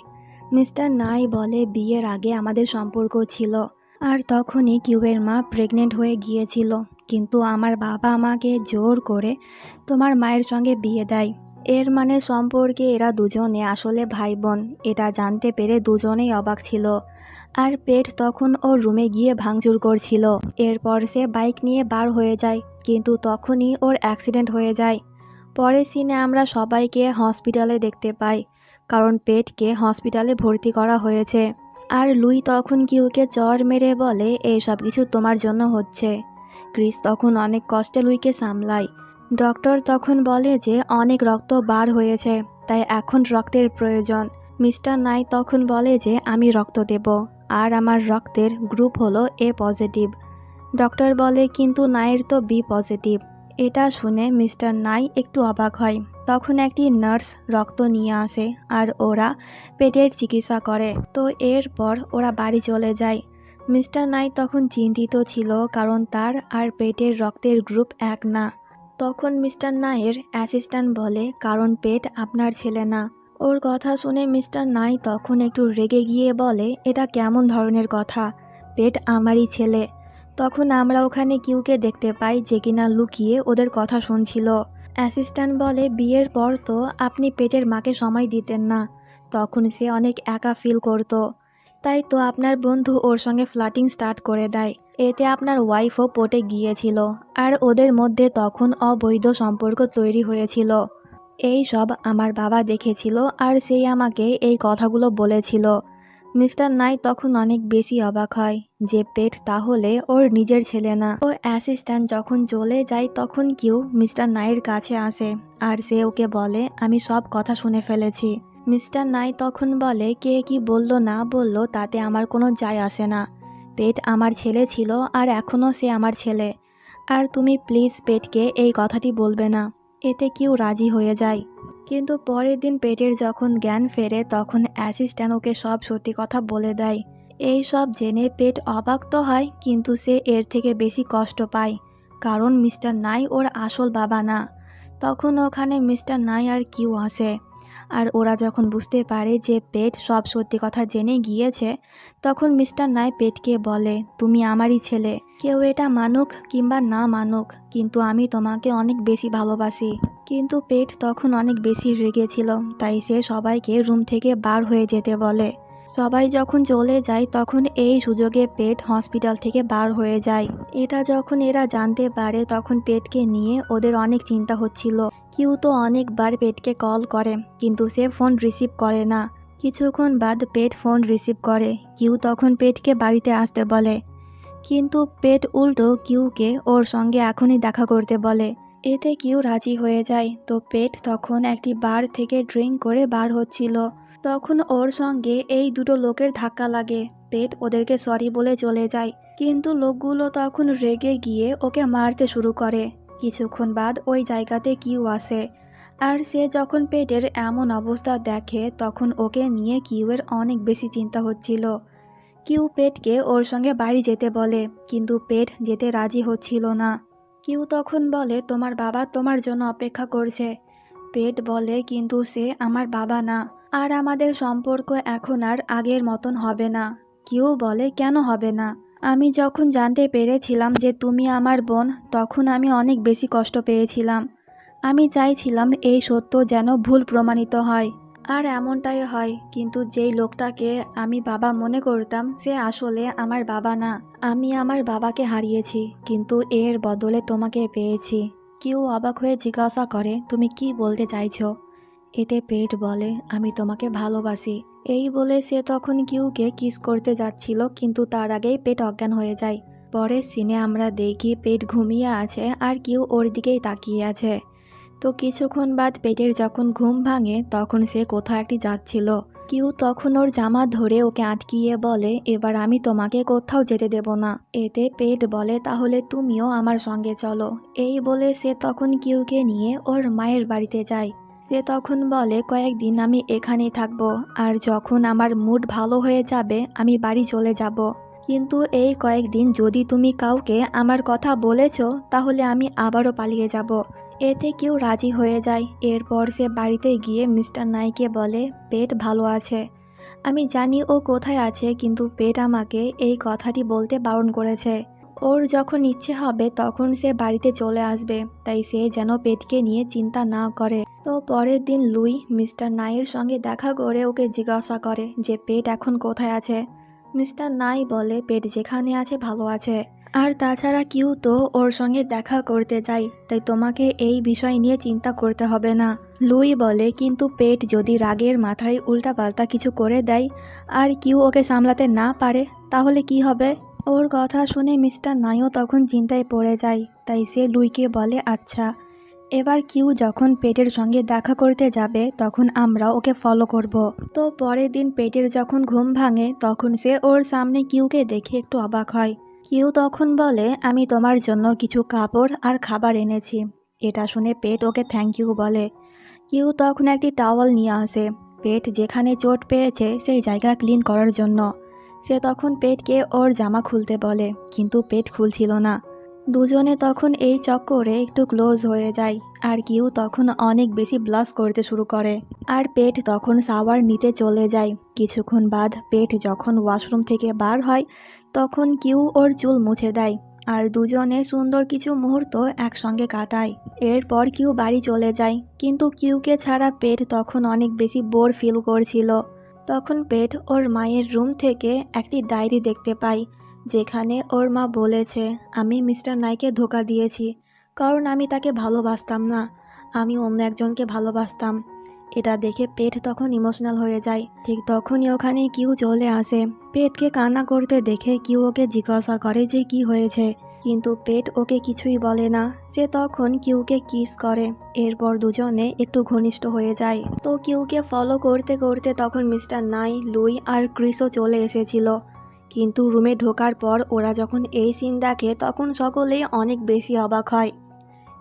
মিস্টার নাই বলে, বিয়ের আগে আমাদের সম্পর্ক ছিল, আর তখনই কিউবের মা প্রেগনেন্ট হয়ে গিয়েছিল, কিন্তু আমার বাবা আমাকে জোর করে তোমার মায়ের সঙ্গে বিয়ে দেয়। এর মানে সম্পর্কে এরা দুজনে আসলে ভাই বোন। এটা জানতে পেরে দুজনেই অবাক ছিল। আর পেট তখন ওর রুমে গিয়ে ভাঙচুর করছিল। এরপর সে বাইক নিয়ে বার হয়ে যায়, কিন্তু তখনই ওর অ্যাক্সিডেন্ট হয়ে যায়। পরের সিনে আমরা সবাইকে হসপিটালে দেখতে পাই, কারণ পেটকে হসপিটালে ভর্তি করা হয়েছে। আর লুই তখন কিউকে চড় মেরে বলে, এই সব কিছু তোমার জন্য হচ্ছে। ক্রিস তখন অনেক কষ্টে লুইকে সামলায়। ডক্টর তখন বলে যে অনেক রক্ত বার হয়েছে, তাই এখন রক্তের প্রয়োজন। মিস্টার নাই তখন বলে যে আমি রক্ত দেব, আর আমার রক্তের গ্রুপ হলো এ পজিটিভ। ডক্টর বলে, কিন্তু নাইয়ের তো বি পজিটিভ। এটা শুনে মিস্টার নাই একটু অবাক হয়। তখন একটি নার্স রক্ত নিয়ে আসে আর ওরা পেটের চিকিৎসা করে। তো এরপর ওরা বাড়ি চলে যায়। মিস্টার নাই তখন চিন্তিত ছিল, কারণ তার আর পেটের রক্তের গ্রুপ এক না। তখন মিস্টার নাইয়ের অ্যাসিস্ট্যান্ট বলে, কারণ পেট আপনার ছেলে না। ওর কথা শুনে মিস্টার নাই তখন একটু রেগে গিয়ে বলে, এটা কেমন ধরনের কথা? পেট আমারই ছেলে। তখন আমরা ওখানে কিউকে দেখতে পাই যে কিনা লুকিয়ে ওদের কথা শুনছিল। অ্যাসিস্ট্যান্ট বলে, বিয়ের পর তো আপনি পেটের মাকে সময় দিতেন না, তখন সে অনেক একা ফিল করতো, তাই তো আপনার বন্ধু ওর সঙ্গে ফ্লার্টিং স্টার্ট করে দেয়। এতে আপনার ওয়াইফও পটে গিয়েছিল, আর ওদের মধ্যে তখন অবৈধ সম্পর্ক তৈরি হয়েছিল। এই সব আমার বাবা দেখেছিল, আর সেই আমাকে এই কথাগুলো বলেছিল। মিস্টার নাই তখন অনেক বেশি অবাক হয় যে পেট তাহলে ওর নিজের ছেলে না। ও অ্যাসিস্ট্যান্ট যখন চলে যায় তখন কিউ মিস্টার নাইয়ের কাছে আসে, আর সে ওকে বলে, আমি সব কথা শুনে ফেলেছি। মিস্টার নাই তখন বলে, কে কি বললো না বললো তাতে আমার কোনো যায় আসে না। পেট আমার ছেলে ছিল আর এখনও সে আমার ছেলে, আর তুমি প্লিজ পেটকে এই কথাটি বলবে না। এতে কিউ রাজি হয়ে যায়। কিন্তু পরের দিন পেটের যখন জ্ঞান ফেরে তখন অ্যাসিস্ট্যান্ট ওকে সব সত্যি কথা বলে দেয়। এই সব জেনে পেট অবাক তো হয়, কিন্তু সে এর থেকে বেশি কষ্ট পায়, কারণ মিস্টার নাই ওর আসল বাবা না। তখন ওখানে মিস্টার নাই আর কিউ আসে। আর ওরা যখন বুঝতে পারে যে পেট সব সত্যি কথা জেনে গিয়েছে, তখন মিস্টার নাই পেটকে বলে, তুমি আমারই ছেলে, কেউ এটা মানুক কিংবা না মানুক, কিন্তু আমি তোমাকে অনেক বেশি ভালোবাসি। কিন্তু পেট তখন অনেক বেশি রেগেছিল, তাই সে সবাইকে রুম থেকে বার হয়ে যেতে বলে। সবাই যখন চলে যায় তখন এই সুযোগে পেট হসপিটাল থেকে বার হয়ে যায়। এটা যখন এরা জানতে পারে তখন পেটকে নিয়ে ওদের অনেক চিন্তা হচ্ছিল। কিউ তো অনেকবার পেটকে কল করে, কিন্তু সে ফোন রিসিভ করে না। কিছুক্ষণ বাদ পেট ফোন রিসিভ করে। কিউ তখন পেটকে বাড়িতে আসতে বলে, কিন্তু পেট উল্টো কিউকে ওর সঙ্গে এখনই দেখা করতে বলে। এতে কিউ রাজি হয়ে যায়। তো পেট তখন একটি বার থেকে ড্রিঙ্ক করে বার হচ্ছিল, তখন ওর সঙ্গে এই দুটো লোকের ধাক্কা লাগে। পেট ওদেরকে সরি বলে চলে যায়, কিন্তু লোকগুলো তখন রেগে গিয়ে ওকে মারতে শুরু করে। কিছুক্ষণ বাদ ওই জায়গাতে কিউ আসে, আর সে যখন পেটের এমন অবস্থা দেখে তখন ওকে নিয়ে কিউয়ের অনেক বেশি চিন্তা হচ্ছিল। কিউ পেটকে ওর সঙ্গে বাড়ি যেতে বলে, কিন্তু পেট যেতে রাজি হচ্ছিল না। কিউ তখন বলে, তোমার বাবা তোমার জন্য অপেক্ষা করছে। পেট বলে, কিন্তু সে আমার বাবা না, আর আমাদের সম্পর্ক এখন আর আগের মতন হবে না। কিউ বলে, কেন হবে না? আমি যখন জানতে পেরেছিলাম যে তুমি আমার বোন, তখন আমি অনেক বেশি কষ্ট পেয়েছিলাম। আমি চাইছিলাম এই সত্য যেন ভুল প্রমাণিত হয়, আর এমনটাই হয়। কিন্তু যেই লোকটাকে আমি বাবা মনে করতাম সে আসলে আমার বাবা না। আমি আমার বাবাকে হারিয়েছি, কিন্তু এর বদলে তোমাকে পেয়েছি। কিউ অবাক হয়ে জিজ্ঞাসা করে, তুমি কি বলতে চাইছো? এতে পেট বলে, আমি তোমাকে ভালোবাসি। এই বলে সে তখন কিউকে কিস করতে যাচ্ছিল, কিন্তু তার আগেই পেট অজ্ঞান হয়ে যায়। পরের সিনে আমরা দেখি পেট ঘুমিয়ে আছে আর কিউ ওর দিকেই তাকিয়ে আছে। তো কিছুক্ষণ বাদ পেটের যখন ঘুম ভাঙে তখন সে কোথাও একটি যাচ্ছিল। কিউ তখন ওর জামা ধরে ওকে আটকিয়ে বলে, এবার আমি তোমাকে কোথাও যেতে দেব না। এতে পেট বলে, তাহলে তুমিও আমার সঙ্গে চলো। এই বলে সে তখন কিউকে নিয়ে ওর মায়ের বাড়িতে যায়। সে তখন বলে, কয়েকদিন আমি এখানেই থাকবো, আর যখন আমার মুড ভালো হয়ে যাবে আমি বাড়ি চলে যাব। কিন্তু এই কয়েকদিন যদি তুমি কাউকে আমার কথা বলেছো তাহলে আমি আবারও পালিয়ে যাব। এতে কেউ রাজি হয়ে যায়। এরপর সে বাড়িতে গিয়ে মিস্টার নাইকে বলে, পেট ভালো আছে। আমি জানি ও কোথায় আছে, কিন্তু পেট আমাকে এই কথাটি বলতে বারণ করেছে। ওর যখন ইচ্ছে হবে তখন সে বাড়িতে চলে আসবে, তাই সে যেন পেটকে নিয়ে চিন্তা না করে। তো পরের দিন লুই মিস্টার নাইয়ের সঙ্গে দেখা করে ওকে জিজ্ঞাসা করে যে পেট এখন কোথায় আছে। মিস্টার নাই বলে, পেট যেখানে আছে ভালো আছে, আর তাছাড়া কিউ তো ওর সঙ্গে দেখা করতে যায়, তাই তোমাকে এই বিষয় নিয়ে চিন্তা করতে হবে না। লুই বলে, কিন্তু পেট যদি রাগের মাথায় উল্টাপাল্টা কিছু করে দেয় আর কিউ ওকে সামলাতে না পারে তাহলে কি হবে? ওর কথা শুনে মিস্টার নাইও তখন চিন্তায় পড়ে যায়, তাই সে লুইকে বলে, আচ্ছা এবার কিউ যখন পেটের সঙ্গে দেখা করতে যাবে তখন আমরা ওকে ফলো করব। তো পরের দিন পেটের যখন ঘুম ভাঙে তখন সে ওর সামনে কিউকে দেখে একটু অবাক হয়। কিউ তখন বলে, আমি তোমার জন্য কিছু কাপড় আর খাবার এনেছি। এটা শুনে পেট ওকে থ্যাংক ইউ বলে। কিউ তখন একটি টাওয়াল নিয়ে আসে পেট যেখানে চোট পেয়েছে সেই জায়গা ক্লিন করার জন্য। সে তখন পেটকে ওর জামা খুলতে বলে, কিন্তু পেট খুলছিল না। দুজনে তখন এই চক্করে একটু ক্লোজ হয়ে যায়, আর কিউ তখন অনেক বেশি ব্লাশ করতে শুরু করে, আর পেট তখন শাওয়ার নিতে চলে যায়। কিছুক্ষণ বাদ পেট যখন ওয়াশরুম থেকে বার হয় তখন কিউ ওর চুল মুছে দেয়, আর দুজনে সুন্দর কিছু মুহূর্ত একসঙ্গে কাটায়। এরপর কিউ বাড়ি চলে যায়, কিন্তু কিউকে ছাড়া পেট তখন অনেক বেশি বোর ফিল করছিল। তখন পেট ওর মায়ের রুম থেকে একটি ডায়েরি দেখতে পায়, যেখানে ওর মা বলেছে, আমি মিস্টার নাইকে ধোঁকা দিয়েছি, কারণ আমি তাকে ভালোবাসতাম না, আমি অন্য একজনকে ভালোবাসতাম। এটা দেখে পেট তখন ইমোশনাল হয়ে যায়। ঠিক তখনই ওখানে কিউ চলে আসে। পেটকে কান্না করতে দেখে কিউ ওকে জিজ্ঞাসা করে যে কি হয়েছে, কিন্তু পেট ওকে কিছুই বলে না। সে তখন কিউকে কিস করে, এরপর দুজনে একটু ঘনিষ্ঠ হয়ে যায়। তো কিউকে ফলো করতে করতে তখন মিস্টার নাই, লুই আর ক্রিসও চলে এসেছিল। কিন্তু রুমে ঢোকার পর ওরা যখন এই সিন দেখে তখন সকলেই অনেক বেশি অবাক হয়।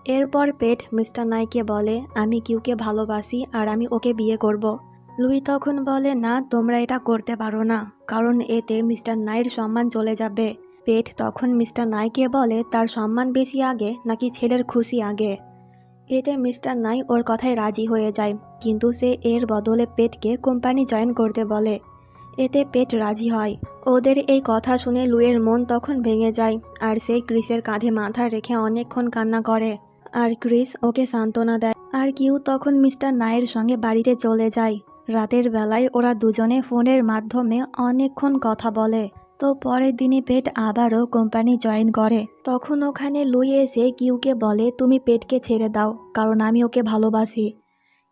এরপর পেট মিস্টার নাইকে বলে আমি কিউকে ভালোবাসি আর আমি ওকে বিয়ে করব। লুই তখন বলে না, তোমরা এটা করতে পারো না, কারণ এতে মিস্টার নাইয়ের সম্মান চলে যাবে। পেট তখন মিস্টার নাইকে বলে তার সম্মান বেশি আগে নাকি ছেলের খুশি আগে। এতে মিস্টার নাই ওর কথায় রাজি হয়ে যায়, কিন্তু সে এর বদলে পেটকে কোম্পানি জয়েন করতে বলে। এতে পেট রাজি হয়। ওদের এই কথা শুনে লুইয়ের মন তখন ভেঙে যায়, আর সে ক্রিসের কাঁধে মাথা রেখে অনেকক্ষণ কান্না করে। আর ক্রিস ওকে সান্ত্বনা দেয়। আর কিউ তখন মিস্টার নাইয়ের সঙ্গে বাড়িতে চলে যায়। রাতের বেলায় ওরা দুজনে ফোনের মাধ্যমে অনেকক্ষণ কথা বলে। তো পরের দিনই পেট আবারও কোম্পানি জয়েন করে। তখন ওখানে লুই এসে কিউকে বলে তুমি পেটকে ছেড়ে দাও, কারণ আমি ওকে ভালোবাসি।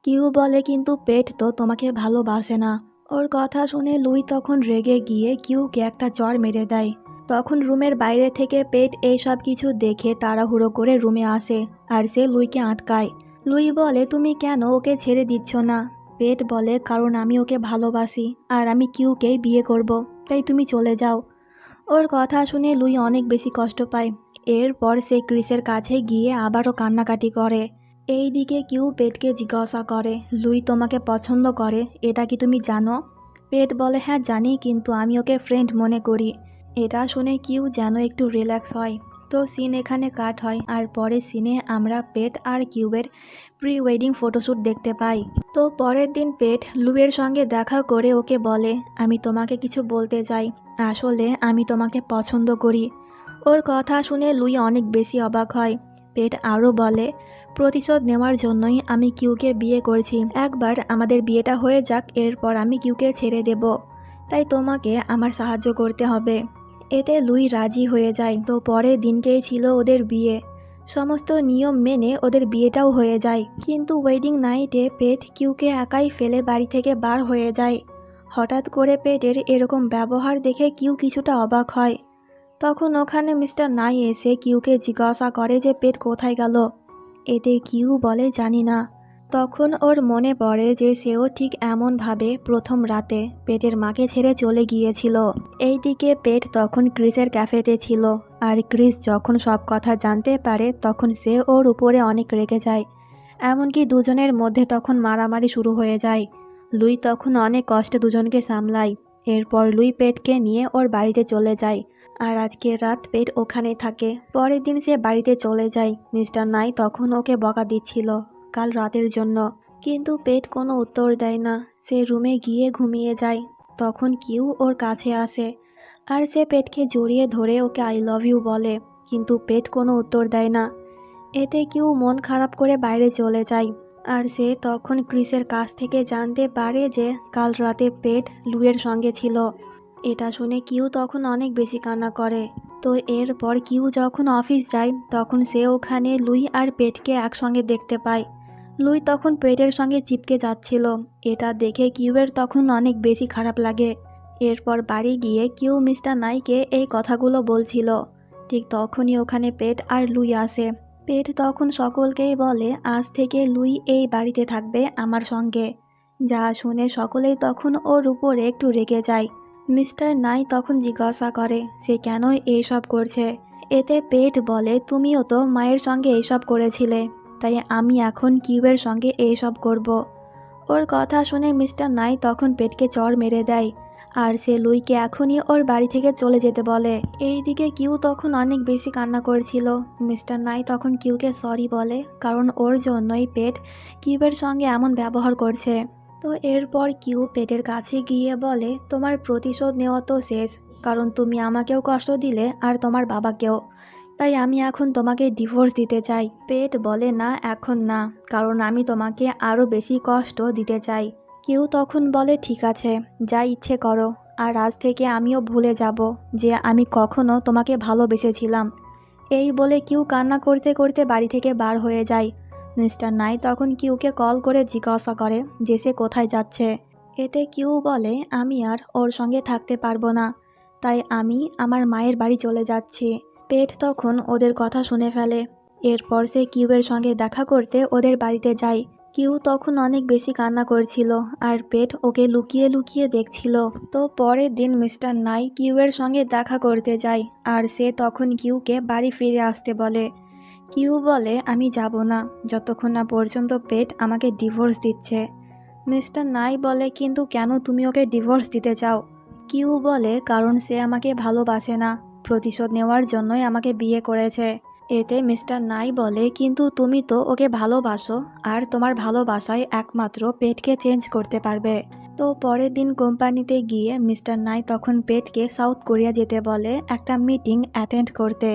কিউ বলে কিন্তু পেট তো তোমাকে ভালোবাসে না। ওর কথা শুনে লুই তখন রেগে গিয়ে কিউকে একটা চড় মেরে দেয়। তখন রুমের বাইরে থেকে পেট এই সব কিছু দেখে তাড়াহুড়ো করে রুমে আসে, আর সে লুইকে আটকায়। লুই বলে তুমি কেন ওকে ছেড়ে দিচ্ছ না? পেট বলে কারণ আমি ওকে ভালোবাসি আর আমি কিউকেই বিয়ে করব, তাই তুমি চলে যাও। ওর কথা শুনে লুই অনেক বেশি কষ্ট পায়। এরপর সে ক্রিসের কাছে গিয়ে আবারও কান্নাকাটি করে। এইদিকে কিউ পেটকে জিজ্ঞাসা করে লুই তোমাকে পছন্দ করে, এটা কি তুমি জানো? পেট বলে হ্যাঁ জানি, কিন্তু আমি ওকে ফ্রেন্ড মনে করি। এটা শুনে কিউ যেন একটু রিল্যাক্স হয়। তো সিন এখানে কাট হয়, আর পরের সিনে আমরা পেট আর কিউবের প্রি ওয়েডিং ফটোশ্যুট দেখতে পাই। তো পরের দিন পেট লুইয়ের সঙ্গে দেখা করে ওকে বলে আমি তোমাকে কিছু বলতে চাই, আসলে আমি তোমাকে পছন্দ করি। ওর কথা শুনে লুই অনেক বেশি অবাক হয়। পেট আরও বলে প্রতিশোধ নেওয়ার জন্যই আমি কিউকে বিয়ে করছি, একবার আমাদের বিয়েটা হয়ে যাক, এরপর আমি কিউকে ছেড়ে দেব, তাই তোমাকে আমার সাহায্য করতে হবে। এতে লুই রাজি হয়ে যায়। তো পরের দিনকেই ছিল ওদের বিয়ে। সমস্ত নিয়ম মেনে ওদের বিয়েটাও হয়ে যায়, কিন্তু ওয়েডিং নাইটে পেট কিউকে একাই ফেলে বাড়ি থেকে বার হয়ে যায়। হঠাৎ করে পেটের এরকম ব্যবহার দেখে কিউ কিছুটা অবাক হয়। তখন ওখানে মিস্টার নাই এসে কিউকে জিজ্ঞাসা করে যে পেট কোথায় গেল। এতে কিউ বলে জানি না। তখন ওর মনে পড়ে যে সেও ঠিক এমনভাবে প্রথম রাতে পেটের মাকে ছেড়ে চলে গিয়েছিল। এইদিকে পেট তখন ক্রিসের ক্যাফেতে ছিল, আর ক্রিস যখন সব কথা জানতে পারে তখন সে ওর উপরে অনেক রেগে যায়। এমনকি দুজনের মধ্যে তখন মারামারি শুরু হয়ে যায়। লুই তখন অনেক কষ্টে দুজনকে সামলায়। এরপর লুই পেটকে নিয়ে ওর বাড়িতে চলে যায়, আর আজকে রাত পেট ওখানেই থাকে। পরের দিন সে বাড়িতে চলে যায়। মিস্টার নাই তখন ওকে বকা দিচ্ছিল কাল রাতের জন্য, কিন্তু পেট কোনো উত্তর দেয় না। সে রুমে গিয়ে ঘুমিয়ে যায়। তখন কিউ ওর কাছে আসে, আর সে পেটকে জড়িয়ে ধরে ওকে আই লাভ ইউ বলে, কিন্তু পেট কোনো উত্তর দেয় না। এতে কিউ মন খারাপ করে বাইরে চলে যায়। আর সে তখন ক্রিসের কাছ থেকে জানতে পারে যে কাল রাতে পেট লুইয়ের সঙ্গে ছিল। এটা শুনে কিউ তখন অনেক বেশি কান্না করে। তো এরপর কিউ যখন অফিস যায় তখন সে ওখানে লুই আর পেটকে একসঙ্গে দেখতে পায়। লুই তখন পেটের সঙ্গে চিপকে যাচ্ছিল। এটা দেখে কিউয়ের তখন অনেক বেশি খারাপ লাগে। এরপর বাড়ি গিয়ে কিউ মিস্টার নাইকে এই কথাগুলো বলছিল। ঠিক তখনই ওখানে পেট আর লুই আসে। পেট তখন সকলকেই বলে আজ থেকে লুই এই বাড়িতে থাকবে আমার সঙ্গে। যা শুনে সকলেই তখন ওর উপরে একটু রেগে যায়। মিস্টার নাই তখন জিজ্ঞাসা করে সে কেন এইসব করছে। এতে পেট বলে তুমিও তো মায়ের সঙ্গে এইসব করেছিলে, তাই আমি এখন কিউবের সঙ্গে এইসব করব। ওর কথা শুনে মিস্টার নাই তখন পেটকে চড় মেরে দেয়, আর সে লুইকে এখনই ওর বাড়ি থেকে চলে যেতে বলে। এইদিকে কিউ তখন অনেক বেশি কান্না করছিল। মিস্টার নাই তখন কিউকে সরি বলে, কারণ ওর জন্যই পেট কিউবের সঙ্গে এমন ব্যবহার করছে। তো এরপর কিউ পেটের কাছে গিয়ে বলে তোমার প্রতিশোধ নেওয়া তো শেষ, কারণ তুমি আমাকেও কষ্ট দিলে আর তোমার বাবাকেও, তাই আমি এখন তোমাকে ডিভোর্স দিতে চাই। পেট বলে না, এখন না, কারণ আমি তোমাকে আরও বেশি কষ্ট দিতে চাই। কিউ তখন বলে ঠিক আছে, যা ইচ্ছে করো, আর আজ থেকে আমিও ভুলে যাব যে আমি কখনো তোমাকে ভালোবেসেছিলাম। এই বলে কিউ কান্না করতে করতে বাড়ি থেকে বার হয়ে যায়। মিস্টার নাই তখন কিউকে কল করে জিজ্ঞাসা করে যে সে কোথায় যাচ্ছে। এতে কিউ বলে আমি আর ওর সঙ্গে থাকতে পারবো না, তাই আমি আমার মায়ের বাড়ি চলে যাচ্ছি। পেট তখন ওদের কথা শুনে ফেলে। এরপর সে কিউবের সঙ্গে দেখা করতে ওদের বাড়িতে যায়। কিউ তখন অনেক বেশি কান্না করছিল, আর পেট ওকে লুকিয়ে লুকিয়ে দেখছিল। তো পরের দিন মিস্টার নাই কিউয়ের সঙ্গে দেখা করতে যায়, আর সে তখন কিউকে বাড়ি ফিরে আসতে বলে। কিউ বলে আমি যাব না যতক্ষণ না পর্যন্ত পেট আমাকে ডিভোর্স দিচ্ছে। মিস্টার নাই বলে কিন্তু কেন তুমি ওকে ডিভোর্স দিতে চাও? কিউ বলে কারণ সে আমাকে ভালোবাসে না, প্রতিশোধ নেওয়ার জন্যই আমাকে বিয়ে করেছে। এতে মিস্টার নাই বলে কিন্তু তুমি তো ওকে ভালোবাসো, আর তোমার ভালোবাসায় একমাত্র পেটকে চেঞ্জ করতে পারবে। তো পরের দিন কোম্পানিতে গিয়ে মিস্টার নাই তখন পেটকে সাউথ কোরিয়া যেতে বলে একটা মিটিং অ্যাটেন্ড করতে।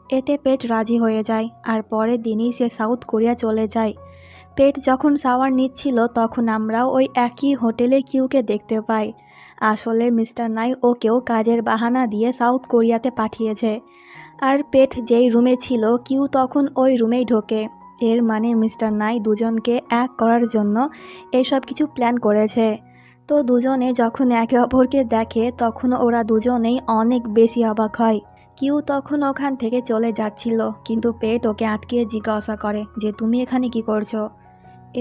এতে পেট রাজি হয়ে যায় আর পরের দিনই সে সাউথ কোরিয়া চলে যায়। পেট যখন শাওয়ার নিচ্ছিল তখন আমরা ওই একই হোটেলে কিউকে দেখতে পাই। আসলে মিস্টার নাই ওকেও কাজের বাহানা দিয়ে সাউথ কোরিয়াতে পাঠিয়েছে। আর পেট যেই রুমে ছিল কিউ তখন ওই রুমেই ঢোকে। এর মানে মিস্টার নাই দুজনকে এক করার জন্য এইসব কিছু প্ল্যান করেছে। তো দুজনে যখন একে অপরকে দেখে তখন ওরা দুজনেই অনেক বেশি অবাক হয়। কিউ তখন ওখান থেকে চলে যাচ্ছিল কিন্তু পেট ওকে আটকে জিজ্ঞাসা করে যে তুমি এখানে কি করছো।